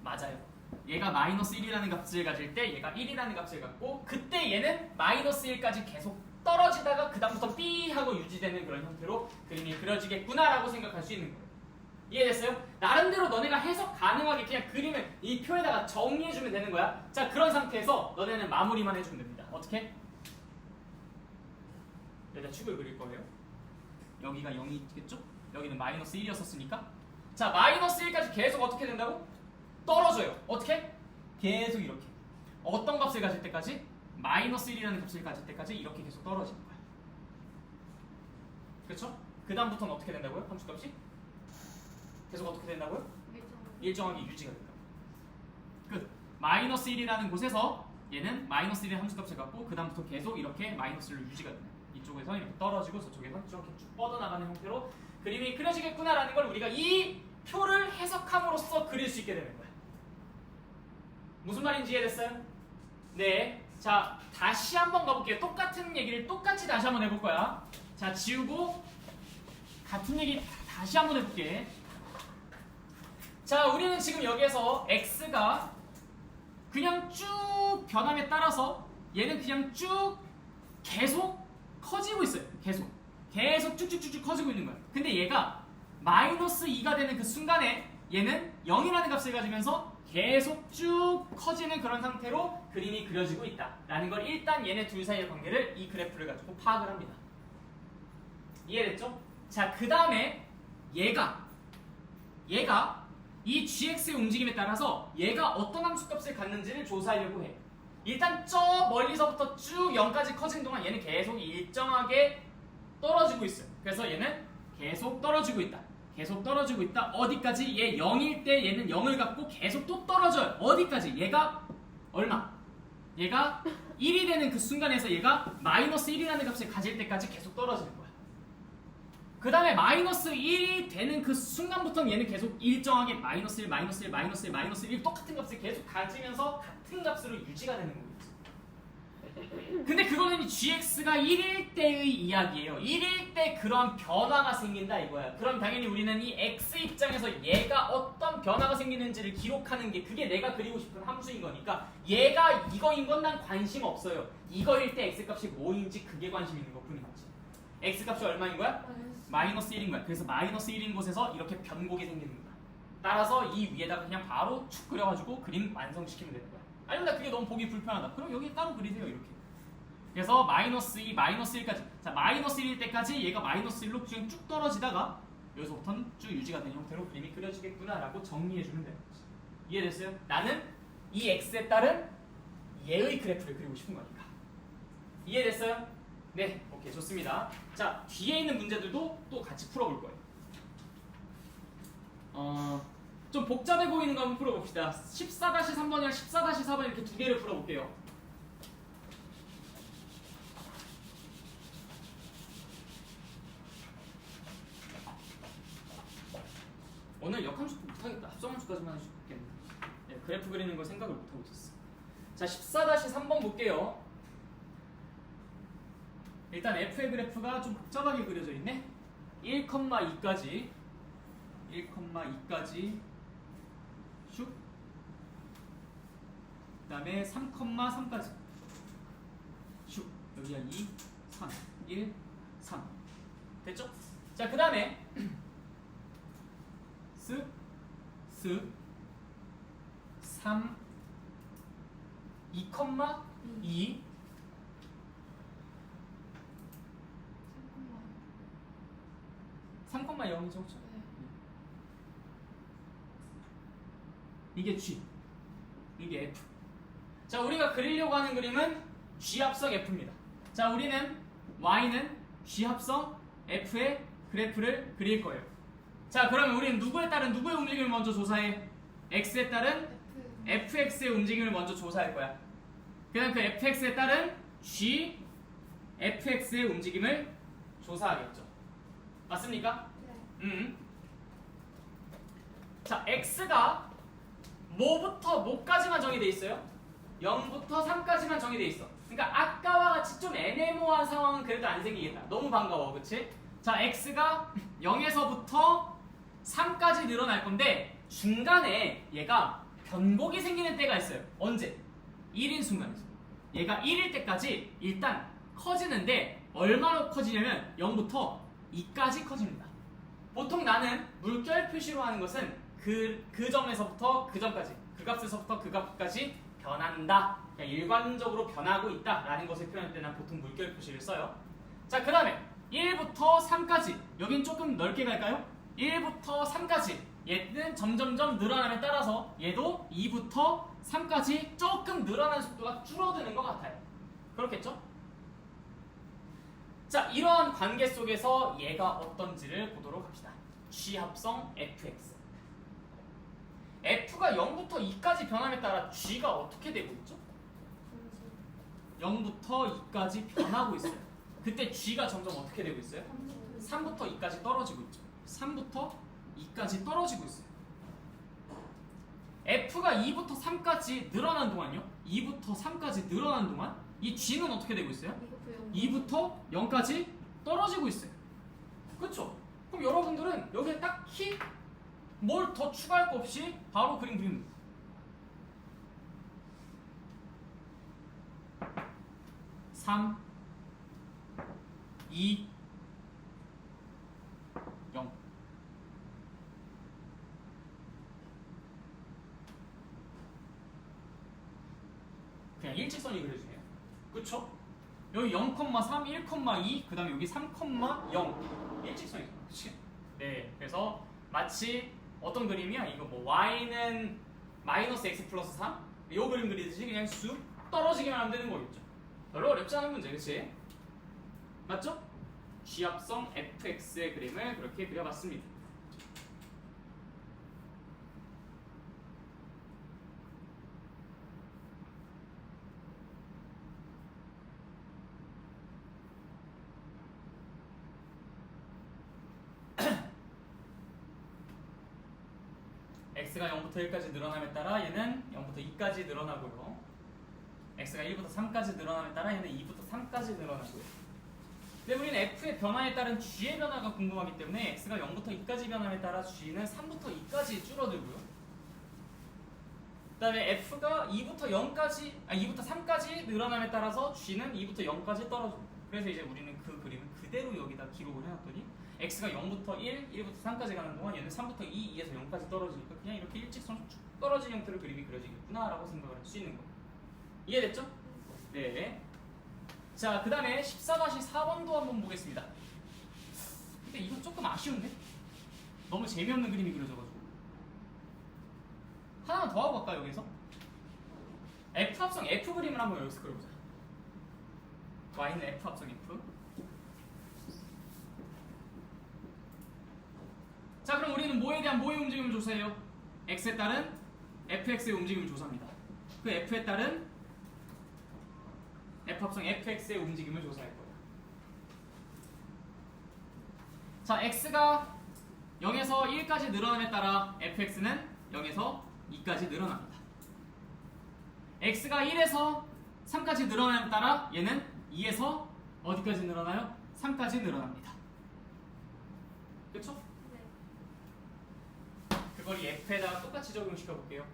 맞아요. 얘가 마이너스 1이라는 값을 가질 때 얘가 1이라는 값을 갖고 그때 얘는 마이너스 1까지 계속 떨어지다가 그 다음부터 삐 하고 유지되는 그런 형태로 그림이 그려지겠구나 라고 생각할 수 있는 거예요. 이해됐어요? 나름대로 너네가 해석 가능하게 그냥 그림을 이 표에다가 정리해주면 되는 거야. 자, 그런 상태에서 너네는 마무리만 해주면 됩니다. 어떻게? 여기다 축을 그릴 거예요. 여기가 0이 있겠죠? 여기는 마이너스 1이었었으니까. 자, 마이너스 1까지 계속 어떻게 된다고? 떨어져요. 어떻게? 계속 이렇게. 어떤 값을 가질 때까지? 마이너스 1이라는 값을 가질 때까지 이렇게 계속 떨어지는 거야. 그렇죠? 그 다음부터는 어떻게 된다고요? 함수값이? 계속 어떻게 된다고요? 일정하게 유지가 된다고. 끝. 마이너스 1이라는 곳에서 얘는 마이너스 1의 함수값을 갖고 그 다음부터 계속 이렇게 마이너스 1로 유지가 돼요. 이쪽에서 이렇게 떨어지고 저쪽에서 이렇게 쭉 뻗어나가는 형태로 그림이 그려지겠구나라는 걸 우리가 이 표를 해석함으로써 그릴 수 있게 되는 거야. 무슨 말인지 이해됐어요? 네. 자, 다시 한번 가볼게요. 똑같은 얘기를 똑같이 다시 한번 해볼 거야. 자, 지우고 같은 얘기 다시 한번 해볼게. 자, 우리는 지금 여기에서 x가 그냥 쭉 변함에 따라서 얘는 그냥 쭉 계속 커지고 있어요. 계속 쭉쭉쭉쭉 커지고 있는 거야. 근데 얘가 마이너스 2가 되는 그 순간에 얘는 0이라는 값을 가지면서 계속 쭉 커지는 그런 상태로 그림이 그려지고 있다라는 걸 일단 얘네 둘 사이의 관계를 이 그래프를 가지고 파악을 합니다. 이해됐죠? 자, 그 다음에 얘가 이 gx의 움직임에 따라서 얘가 어떤 함수값을 갖는지를 조사하려고 해. 일단 저 멀리서부터 쭉 0까지 커진 동안 얘는 계속 일정하게 떨어지고 있어요. 그래서 얘는 계속 떨어지고 있다. 계속 떨어지고 있다. 어디까지? 얘 0일 때 얘는 0을 갖고 계속 또 떨어져요. 어디까지? 얘가 얼마? 얘가 1이 되는 그 순간에서 얘가 마이너스 1이라는 값을 가질 때까지 계속 떨어지는 거야. 그 다음에 마이너스 1이 되는 그 순간부터는 얘는 계속 일정하게 마이너스 1, 마이너스 1, 마이너스 1, 마이너스 1 똑같은 값을 계속 가지면서 같은 값으로 유지가 되는 거예요. 근데 그거는 gx가 1일 때의 이야기예요. 1일 때 그런 변화가 생긴다 이거야. 그럼 당연히 우리는 이 x 입장에서 얘가 어떤 변화가 생기는지를 기록하는 게 그게 내가 그리고 싶은 함수인 거니까 얘가 이거인 건 난 관심 없어요. 이거일 때 x값이 뭐인지 그게 관심 있는 것뿐인 거지. x값이 얼마인 거야? 마이너스 1인 거야. 그래서 마이너스 1인 곳에서 이렇게 변곡이 생기는 거야. 따라서 이 위에다가 그냥 바로 축 그려가지고 그림 완성시키면 되는 거야. 아니면 나 그게 너무 보기 불편하다. 그럼 여기 따로 그리세요. 이렇게. 그래서 마이너스 2, 마이너스 1까지. 자, 마이너스 1일 때까지 얘가 마이너스 1로 그냥 쭉 떨어지다가 여기서부터는 쭉 유지가 되는 형태로 그림이 그려지겠구나라고 정리해주면 되는 거지. 이해됐어요? 나는 이 x에 따른 얘의 그래프를 그리고 싶은 거니까. 이해됐어요? 네, 오케이, 좋습니다. 자, 뒤에 있는 문제들도 또 같이 풀어볼 거예요. 좀 복잡해 보이는 거 한번 풀어봅시다. 14-3번이랑 14-4번 이렇게 두 개를 풀어볼게요. 오늘 역함수 못하겠다. 합성함수까지만 해줄겠네. 네, 그래프 그리는 걸 생각을 못하고 있었어. 자, 14-3번 볼게요. 일단 f의 그래프가 좀 복잡하게 그려져 있네. 1,2까지 1,2까지 슉. 그 다음에 3,3까지 슉. 여기가 2, 3, 1, 3 됐죠? 자, 그 다음에 쓱 3 2,2 3,0이죠, 그렇죠? 이게 G, 이게 F. 자, 우리가 그리려고 하는 그림은 G 합성 F입니다. 자, 우리는 Y는 G 합성 F의 그래프를 그릴 거예요. 자, 그러면 우리는 누구에 따른 누구의 움직임을 먼저 조사해? X에 따른 fx의 움직임을 먼저 조사할 거야. 그다음 그 fx에 따른 g fx의 움직임을 조사하겠죠. 맞습니까? 네. 자, x가 뭐부터 뭐까지만 정의돼 있어요? 0부터 3까지만 정의돼 있어. 그러니까 아까와 같이 좀 애매모호한 상황은 그래도 안 생기겠다. 너무 반가워, 그렇지? 자, x가 0에서부터 3까지 늘어날 건데 중간에 얘가 변곡이 생기는 때가 있어요. 언제? 1인 순간에서. 얘가 1일 때까지 일단 커지는데 얼마나 커지냐면 0부터 2까지 커집니다. 보통 나는 물결 표시로 하는 것은 그 점에서부터 그 점까지, 그 값에서부터 그 값까지 변한다. 그러니까 일관적으로 변하고 있다라는 것을 표현할 때 난 보통 물결 표시를 써요. 자, 그 다음에 1부터 3까지. 여긴 조금 넓게 갈까요? 1부터 3까지. 얘는 점점점 늘어남에 따라서 얘도 2부터 3까지 조금 늘어나는 속도가 줄어드는 것 같아요. 그렇겠죠? 자, 이러한 관계 속에서 얘가 어떤지를 보도록 합시다. G 합성 fx. F가 0부터 2까지 변함에 따라 G가 어떻게 되고 있죠? 0부터 2까지 변하고 있어요. 그때 g가 점점 어떻게 되고 있어요? 3부터 2까지 떨어지고 있죠. 3부터 2까지 떨어지고 있어요. f가 2부터 3까지 늘어난 동안요. 2부터 3까지 늘어난 동안 이 g는 어떻게 되고 있어요? 2부터 0까지 떨어지고 있어요. 그렇죠? 그럼 여러분들은 여기에 딱히 뭘 더 추가할 거 없이 바로 그림 그리는 거예요. 3, 2, 0. 그냥 일직선이 그려지네요. 그쵸? 여기 0,3, 1,2, 그 다음에 여기 3,0 일직선이죠. 그치? 네, 그래서 마치 어떤 그림이야? 이거 뭐 y는 마이너스 x 플러스 3? 이 그림 그리듯이 그냥 쑥 떨어지기만 하면 되는 거겠죠. 별로 어렵지 않은 문제, 그치? 맞죠? G합성 fx의 그림을 그렇게 그려봤습니다. x가 0부터 1까지 늘어남에 따라 얘는 0부터 2까지 늘어나고요. x가 1부터 3까지 늘어남에 따라 얘는 2부터 3까지 늘어나고요. 근데 우리는 f의 변화에 따른 g의 변화가 궁금하기 때문에 x가 0부터 2까지 변함에 따라 g는 3부터 2까지 줄어들고요. 그 다음에 f가 2부터 3까지 늘어남에 따라서 g는 2부터 0까지 떨어집니다. 그래서 이제 우리는 그 그림을 그대로 여기다 기록을 해놨더니 x가 0부터 1, 1부터 3까지 가는 동안 얘는 3부터 2, 2에서 0까지 떨어지니까 그냥 이렇게 일직선 쭉 떨어진 형태로 그림이 그려지겠구나 라고 생각을 할 수 있는 거예요. 이해됐죠? 네. 자, 그 다음에 14-4번도 한번 보겠습니다. 근데 이거 조금 아쉬운데? 너무 재미없는 그림이 그려져가지고 하나만 더 하고 갈까요, 여기서? F 합성 F 그림을 한번 여기서 그려보자. Y는 F 합성 F. 자, 그럼 우리는 뭐에 대한 뭐의 움직임을 조사해요? X에 따른 FX의 움직임을 조사합니다. 그 F에 따른 F 합성 FX의 움직임을 조사할 거예요. 자, X가 0에서 1까지 늘어남에 따라 FX는 0에서 2까지 늘어납니다. X가 1에서 3까지 늘어남에 따라 얘는 2에서 어디까지 늘어나요? 3까지 늘어납니다. 그쵸? 네. 그걸 이 F에다가 똑같이 적용시켜 볼게요.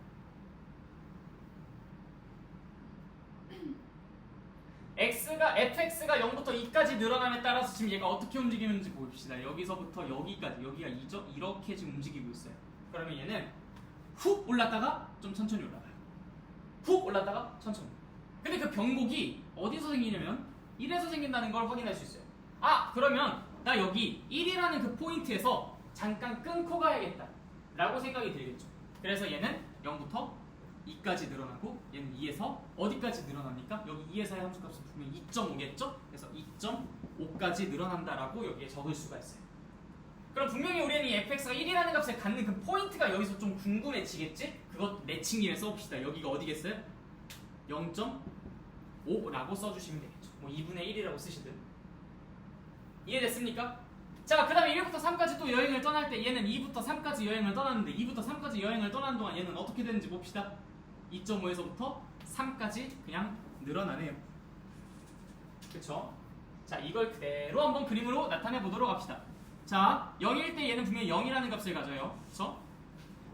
fx가 0부터 2까지 늘어남에 따라서 지금 얘가 어떻게 움직이는지 봅시다. 여기서부터 여기까지, 여기가 2죠? 이렇게 지금 움직이고 있어요. 그러면 얘는 훅 올랐다가 좀 천천히 올라가요. 훅 올랐다가 천천히. 근데 그 변곡이 어디서 생기냐면 1에서 생긴다는 걸 확인할 수 있어요. 아, 그러면 나 여기 1이라는 그 포인트에서 잠깐 끊고 가야겠다 라고 생각이 들겠죠. 그래서 얘는 0부터 2까지 늘어나고 얘는 2에서 어디까지 늘어납니까? 여기 2에서의 함수값은 분명히 2.5겠죠? 그래서 2.5까지 늘어난다라고 여기에 적을 수가 있어요. 그럼 분명히 우리는 이 fx가 1이라는 값을 갖는 그 포인트가 여기서 좀 궁금해지겠지? 그것 내칭기를 써봅시다. 여기가 어디겠어요? 0.5라고 써주시면 되겠죠. 뭐 2분의 1이라고 쓰시든. 이해됐습니까? 자, 그 다음에 1부터 3까지 또 여행을 떠날 때 얘는 2부터 3까지 여행을 떠났는데 2부터 3까지 여행을 떠나는 동안 얘는 어떻게 되는지 봅시다. 2.5에서부터 3까지 그냥 늘어나네요. 그쵸? 자, 이걸 그대로 한번 그림으로 나타내 보도록 합시다. 자, 0일 때 얘는 분명히 0이라는 값을 가져요. 그쵸?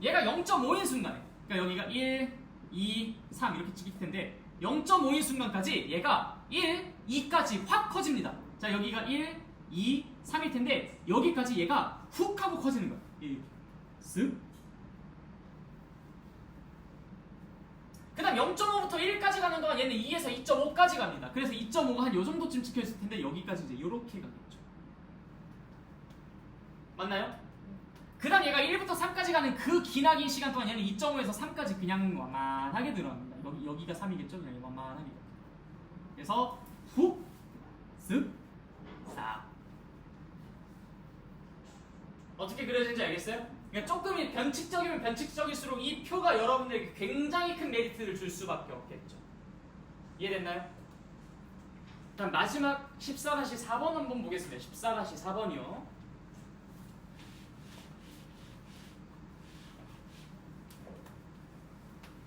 얘가 0.5인 순간에, 그러니까 여기가 1, 2, 3 이렇게 찍힐 텐데 0.5인 순간까지 얘가 1, 2까지 확 커집니다. 자, 여기가 1, 2, 3일 텐데 여기까지 얘가 훅 하고 커지는 거야. 이렇게 쓱. 그 다음 0.5부터 1까지 가는 동안 얘는 2에서 2.5까지 갑니다. 그래서 2.5가 한 요 정도쯤 찍혀있을 텐데 여기까지 이제 요렇게 가겠죠. 맞나요? 그 다음 얘가 1부터 3까지 가는 그 기나긴 시간 동안 얘는 2.5에서 3까지 그냥 완만하게 늘어납니다. 여기가 3이겠죠? 그냥 완만하게. 그래서 훅, 쓱, 싹. 어떻게 그려지는지 알겠어요? 그러니까 조금 변칙적이면 변칙적일수록 이 표가 여러분들에게 굉장히 큰 메리트를 줄 수밖에 없겠죠. 이해됐나요? 그다음 마지막 14-4번 한번 보겠습니다. 14-4번이요.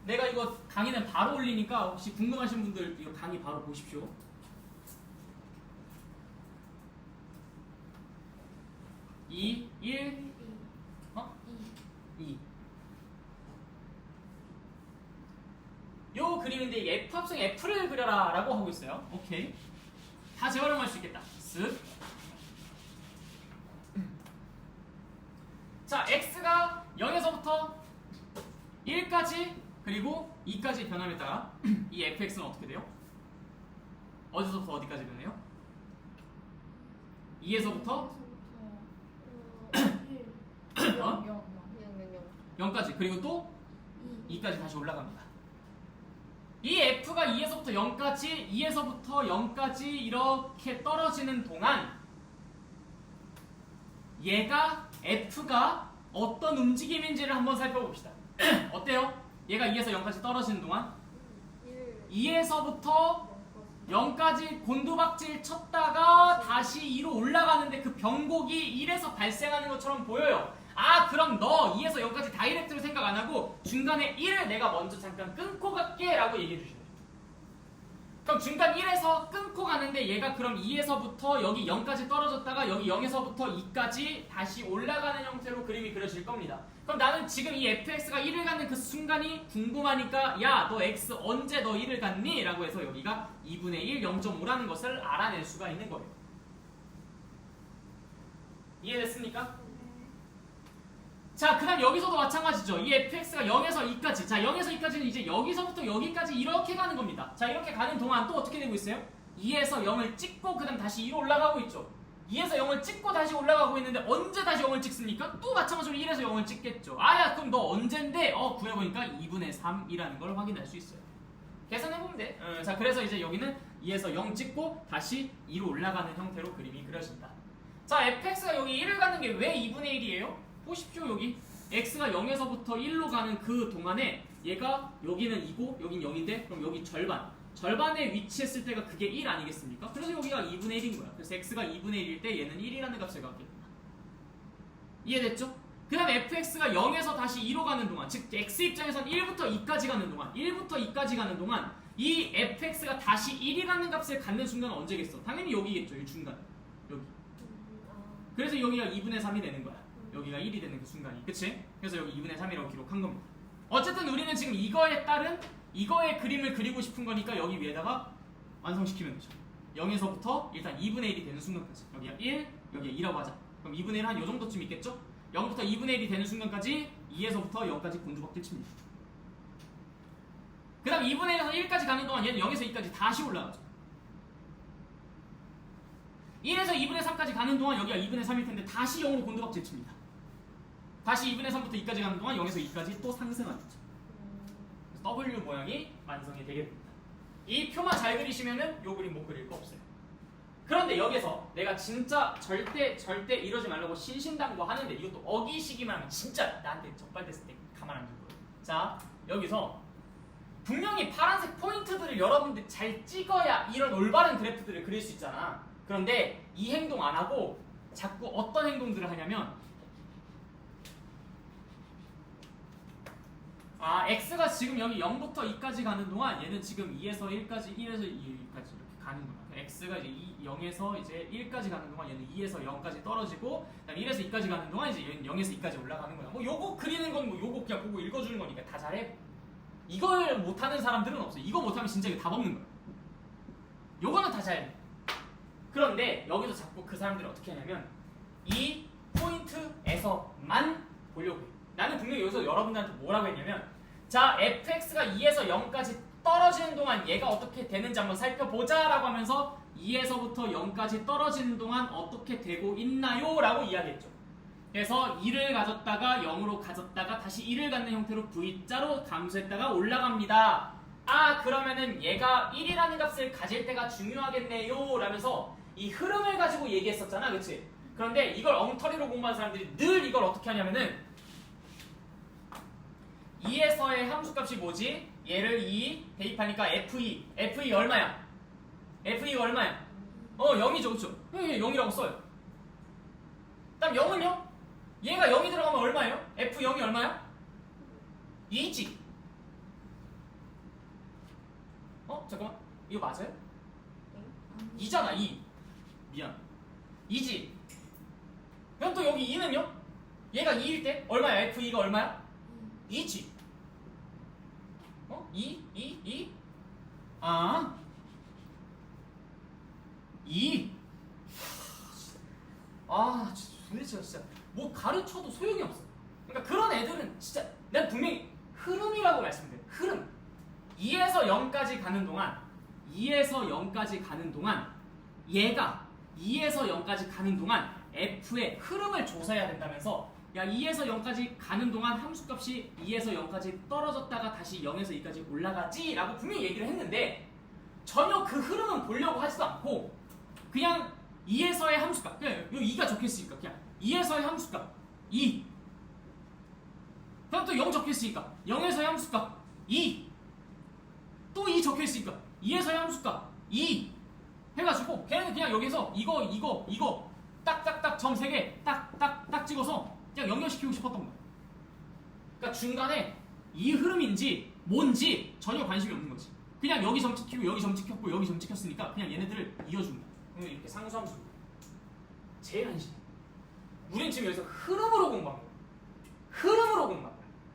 내가 이거 강의는 바로 올리니까 혹시 궁금하신 분들 이거 강의 바로 보십시오. 2, 1, 어? 2. 요 그림인데 이 F 합성 F를 그려라 라고 하고 있어요. 오케이. 다 재활용할 수 있겠다. 쓱. 자, X가 0에서부터 1까지 그리고 2까지 변함에 따라 이 fx는 어떻게 돼요? 어디서부터 어디까지 변해요? 2에서부터 1 어? 0 0까지 그리고 또 2까지 다시 올라갑니다. 이 f가 2에서부터 0까지 2에서부터 0까지 이렇게 떨어지는 동안 얘가 f가 어떤 움직임인지를 한번 살펴봅시다. 어때요? 얘가 2에서 0까지 떨어지는 동안 2에서부터 0까지 곤두박질 쳤다가 다시 2로 올라가는데 그 변곡이 1에서 발생하는 것처럼 보여요. 아, 그럼 너 2에서 0까지 다이렉트로 생각 안 하고 중간에 1을 내가 먼저 잠깐 끊고 갈게 라고 얘기해 주시면 돼요. 그럼 중간 1에서 끊고 가는데 얘가 그럼 2에서부터 여기 0까지 떨어졌다가 여기 0에서부터 2까지 다시 올라가는 형태로 그림이 그려질 겁니다. 그럼 나는 지금 이 fx가 1을 갖는 그 순간이 궁금하니까 야, 너 x 언제 너 1을 갖니? 라고 해서 여기가 2분의 1, 0.5라는 것을 알아낼 수가 있는 거예요. 이해됐습니까? 자, 그 다음 여기서도 마찬가지죠. 이 fx가 0에서 2까지. 자, 0에서 2까지는 이제 여기서부터 여기까지 이렇게 가는 겁니다. 자, 이렇게 가는 동안 또 어떻게 되고 있어요? 2에서 0을 찍고 그 다음 다시 2로 올라가고 있죠. 2에서 0을 찍고 다시 올라가고 있는데 언제 다시 0을 찍습니까? 또 마찬가지로 1에서 0을 찍겠죠. 아야, 그럼 너 언젠데? 구해보니까 2분의 3이라는 걸 확인할 수 있어요. 계산해보면 돼. 자, 그래서 이제 여기는 2에서 0 찍고 다시 2로 올라가는 형태로 그림이 그려진다. 자, fx가 여기 1을 갖는 게 왜 2분의 1이에요? 보십시오. 여기 x가 0에서부터 1로 가는 그 동안에 얘가 여기는 2고 여긴 0인데 그럼 여기 절반에 위치했을 때가 그게 1 아니겠습니까? 그래서 여기가 2분의 1인 거야. 그래서 x가 2분의 1일 때 얘는 1이라는 값을 갖게 된다. 이해됐죠? 그 다음에 fx가 0에서 다시 2로 가는 동안, 즉 x 입장에선 1부터 2까지 가는 동안, 1부터 2까지 가는 동안 이 fx가 다시 1이라는 값을 갖는 순간은 언제겠어? 당연히 여기겠죠. 이 중간. 여기. 그래서 여기가 2분의 3이 되는 거야. 여기가 1이 되는 그 순간이. 그치? 그래서 여기 2분의 3이라고 기록한 겁니다. 어쨌든 우리는 지금 이거에 따른 이거의 그림을 그리고 싶은 거니까 여기 위에다가 완성시키면 되죠. 0에서부터 일단 2분의 1이 되는 순간까지. 여기가 1, 여기가 2라고 하자. 그럼 2분의 1은 한 요 정도쯤 있겠죠? 0부터 2분의 1이 되는 순간까지 2에서부터 0까지 곤두박질 칩니다. 그 다음 2분의 1에서 1까지 가는 동안 얘는 0에서 2까지 다시 올라가죠. 1에서 2분의 3까지 가는 동안 여기가 2분의 3일 텐데 다시 0으로 곤두박질 칩니다. 다시 2분의 3부터 2까지 가는 동안 0에서 2까지 또 상승하겠죠. 그래서 W 모양이 완성이 되게 됩니다. 이 표만 잘 그리시면은 요 그림 못 그릴 거 없어요. 그런데 여기서 내가 진짜 절대 이러지 말라고 신신당부하는데 이것도 어기시기만 하면 진짜 나한테 적발됐을 때 가만 안 둘 거예요. 자, 여기서 분명히 파란색 포인트들을 여러분들 잘 찍어야 이런 올바른 그래프들을 그릴 수 있잖아. 그런데 이 행동 안 하고 자꾸 어떤 행동들을 하냐면 x가 지금 여기 0부터 2까지 가는 동안 얘는 지금 2에서 1까지 1에서 2까지 이렇게 가는구나. x가 이제 0에서 이제 1까지 가는 동안 얘는 2에서 0까지 떨어지고 그다음에 1에서 2까지 가는 동안 이제 얘는 0에서 2까지 올라가는 거야. 뭐 요거 그리는 건 뭐 요거 그냥 보고 읽어주는 거니까 다 잘해. 이걸 못하는 사람들은 없어. 이거 못하면 진짜 이거 다 먹는 거야. 요거는 다 잘해. 그런데 여기서 자꾸 그 사람들이 어떻게 하냐면 이 포인트에서만 보려고 해. 나는 분명히 여기서 여러분들한테 뭐라고 했냐면 자, fx가 2에서 0까지 떨어지는 동안 얘가 어떻게 되는지 한번 살펴보자 라고 하면서 2에서부터 0까지 떨어지는 동안 어떻게 되고 있나요? 라고 이야기했죠. 그래서 2를 가졌다가 0으로 가졌다가 다시 1을 갖는 형태로 V자로 감소했다가 올라갑니다. 그러면은 얘가 1이라는 값을 가질 때가 중요하겠네요 라면서 이 흐름을 가지고 얘기했었잖아. 그치? 그런데 이걸 엉터리로 공부한 사람들이 늘 이걸 어떻게 하냐면은 2에서의 함수값이 뭐지? 얘를 2 대입하니까 F2 얼마야? F2가 얼마야? 0이죠, 그렇죠? 0이라고 써요. 그다음 0은요? 얘가 0이 들어가면 얼마예요? F0이 얼마야? 2지. 잠깐만. 이거 맞아요? 2잖아, 2. 미안. 2지. 그럼 또 여기 2는요? 얘가 2일 때 얼마야? F2가 얼마야? 2지. 2? 아. 2. 아, 도대체 진짜 뭐 가르쳐도 소용이 없어. 그러니까 그런 애들은 진짜 난 분명히 흐름이라고 말씀드려요. 흐름. 2에서 0까지 가는 동안 얘가 2에서 0까지 가는 동안 F의 흐름을 조사해야 된다면서 야 2에서 0까지 가는 동안 함수값이 2에서 0까지 떨어졌다가 다시 0에서 2까지 올라가지 라고 분명히 얘기를 했는데 전혀 그 흐름은 보려고 하지도 않고 그냥 2에서의 함수값 그냥 여기 2가 적혀있으니까 그냥 2에서의 함수값 2 그럼 또 0 적혀있으니까 0에서의 함수값 2 또 2 적혀있으니까 2에서의 함수값 2 해가지고 걔는 그냥 여기서 이거 딱딱딱 점 3개 딱딱딱 찍어서 그냥 연결시키고 싶었던 거야. 그러니까 중간에 이 흐름인지 뭔지 전혀 관심이 없는 거지. 그냥 여기 점 찍히고 여기 점 찍혔고 여기 점 찍혔으니까 그냥 얘네들을 이어준 거야. 그러면 이렇게 상수함수 제일 한심. 우린 지금 여기서 흐름으로 공부한 거야.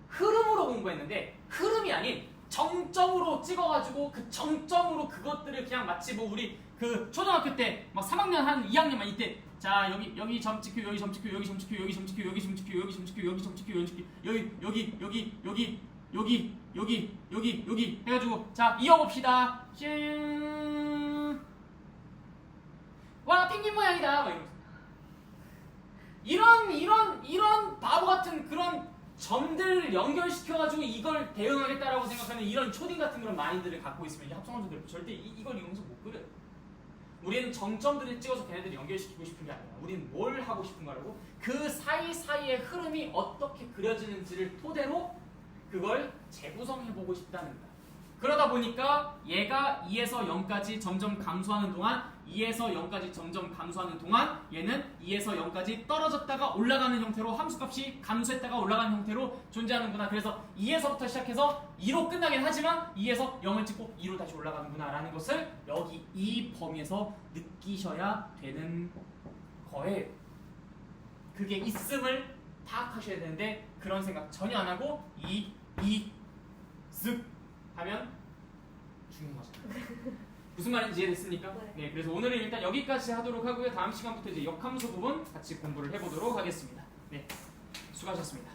흐름으로 공부했는데 흐름이 아닌 정점으로 찍어가지고 그 정점으로 그것들을 그냥 마치 뭐 우리 그 초등학교 때 막 3학년 한 2학년만 이때 자 여기 점 찍혀 여기 점 찍혀 여기 점 찍혀 여기 점 찍혀 여기 점 찍혀 여기 점 찍혀 여기 점 찍혀 여기 점 찍혀 여기 해가지고 자 이어봅시다. 와 펭귄 모양이다 막 이러면서 이런 바보 같은 그런 점들 연결시켜가지고 이걸 대응하겠다라고 생각하는 이런 초딩 같은 그런 마인드를 갖고 있으면 이 합성함수 그래프 절대 이걸 이용해서 못 그려요. 우리는 정점들을 찍어서 걔네들을 연결시키고 싶은 게 아니라 우리는 뭘 하고 싶은 거라고? 그 사이사이의 흐름이 어떻게 그려지는지를 토대로 그걸 재구성해보고 싶다는 거야. 그러다 보니까 얘가 2에서 0까지 점점 감소하는 동안 2에서 0까지 점점 감소하는 동안 얘는 2에서 0까지 떨어졌다가 올라가는 형태로 함수값이 감소했다가 올라가는 형태로 존재하는구나. 그래서 2에서부터 시작해서 2로 끝나긴 하지만 2에서 0을 찍고 2로 다시 올라가는구나 라는 것을 여기 이 범위에서 느끼셔야 되는 거예요. 그게 있음을 파악하셔야 되는데 그런 생각 전혀 안 하고 쓱 하면 죽는 거잖아요. 무슨 말인지 이해됐습니까? 네, 그래서 오늘은 일단 여기까지 하도록 하고요. 다음 시간부터 이제 역함수 부분 같이 공부를 해보도록 하겠습니다. 네, 수고하셨습니다.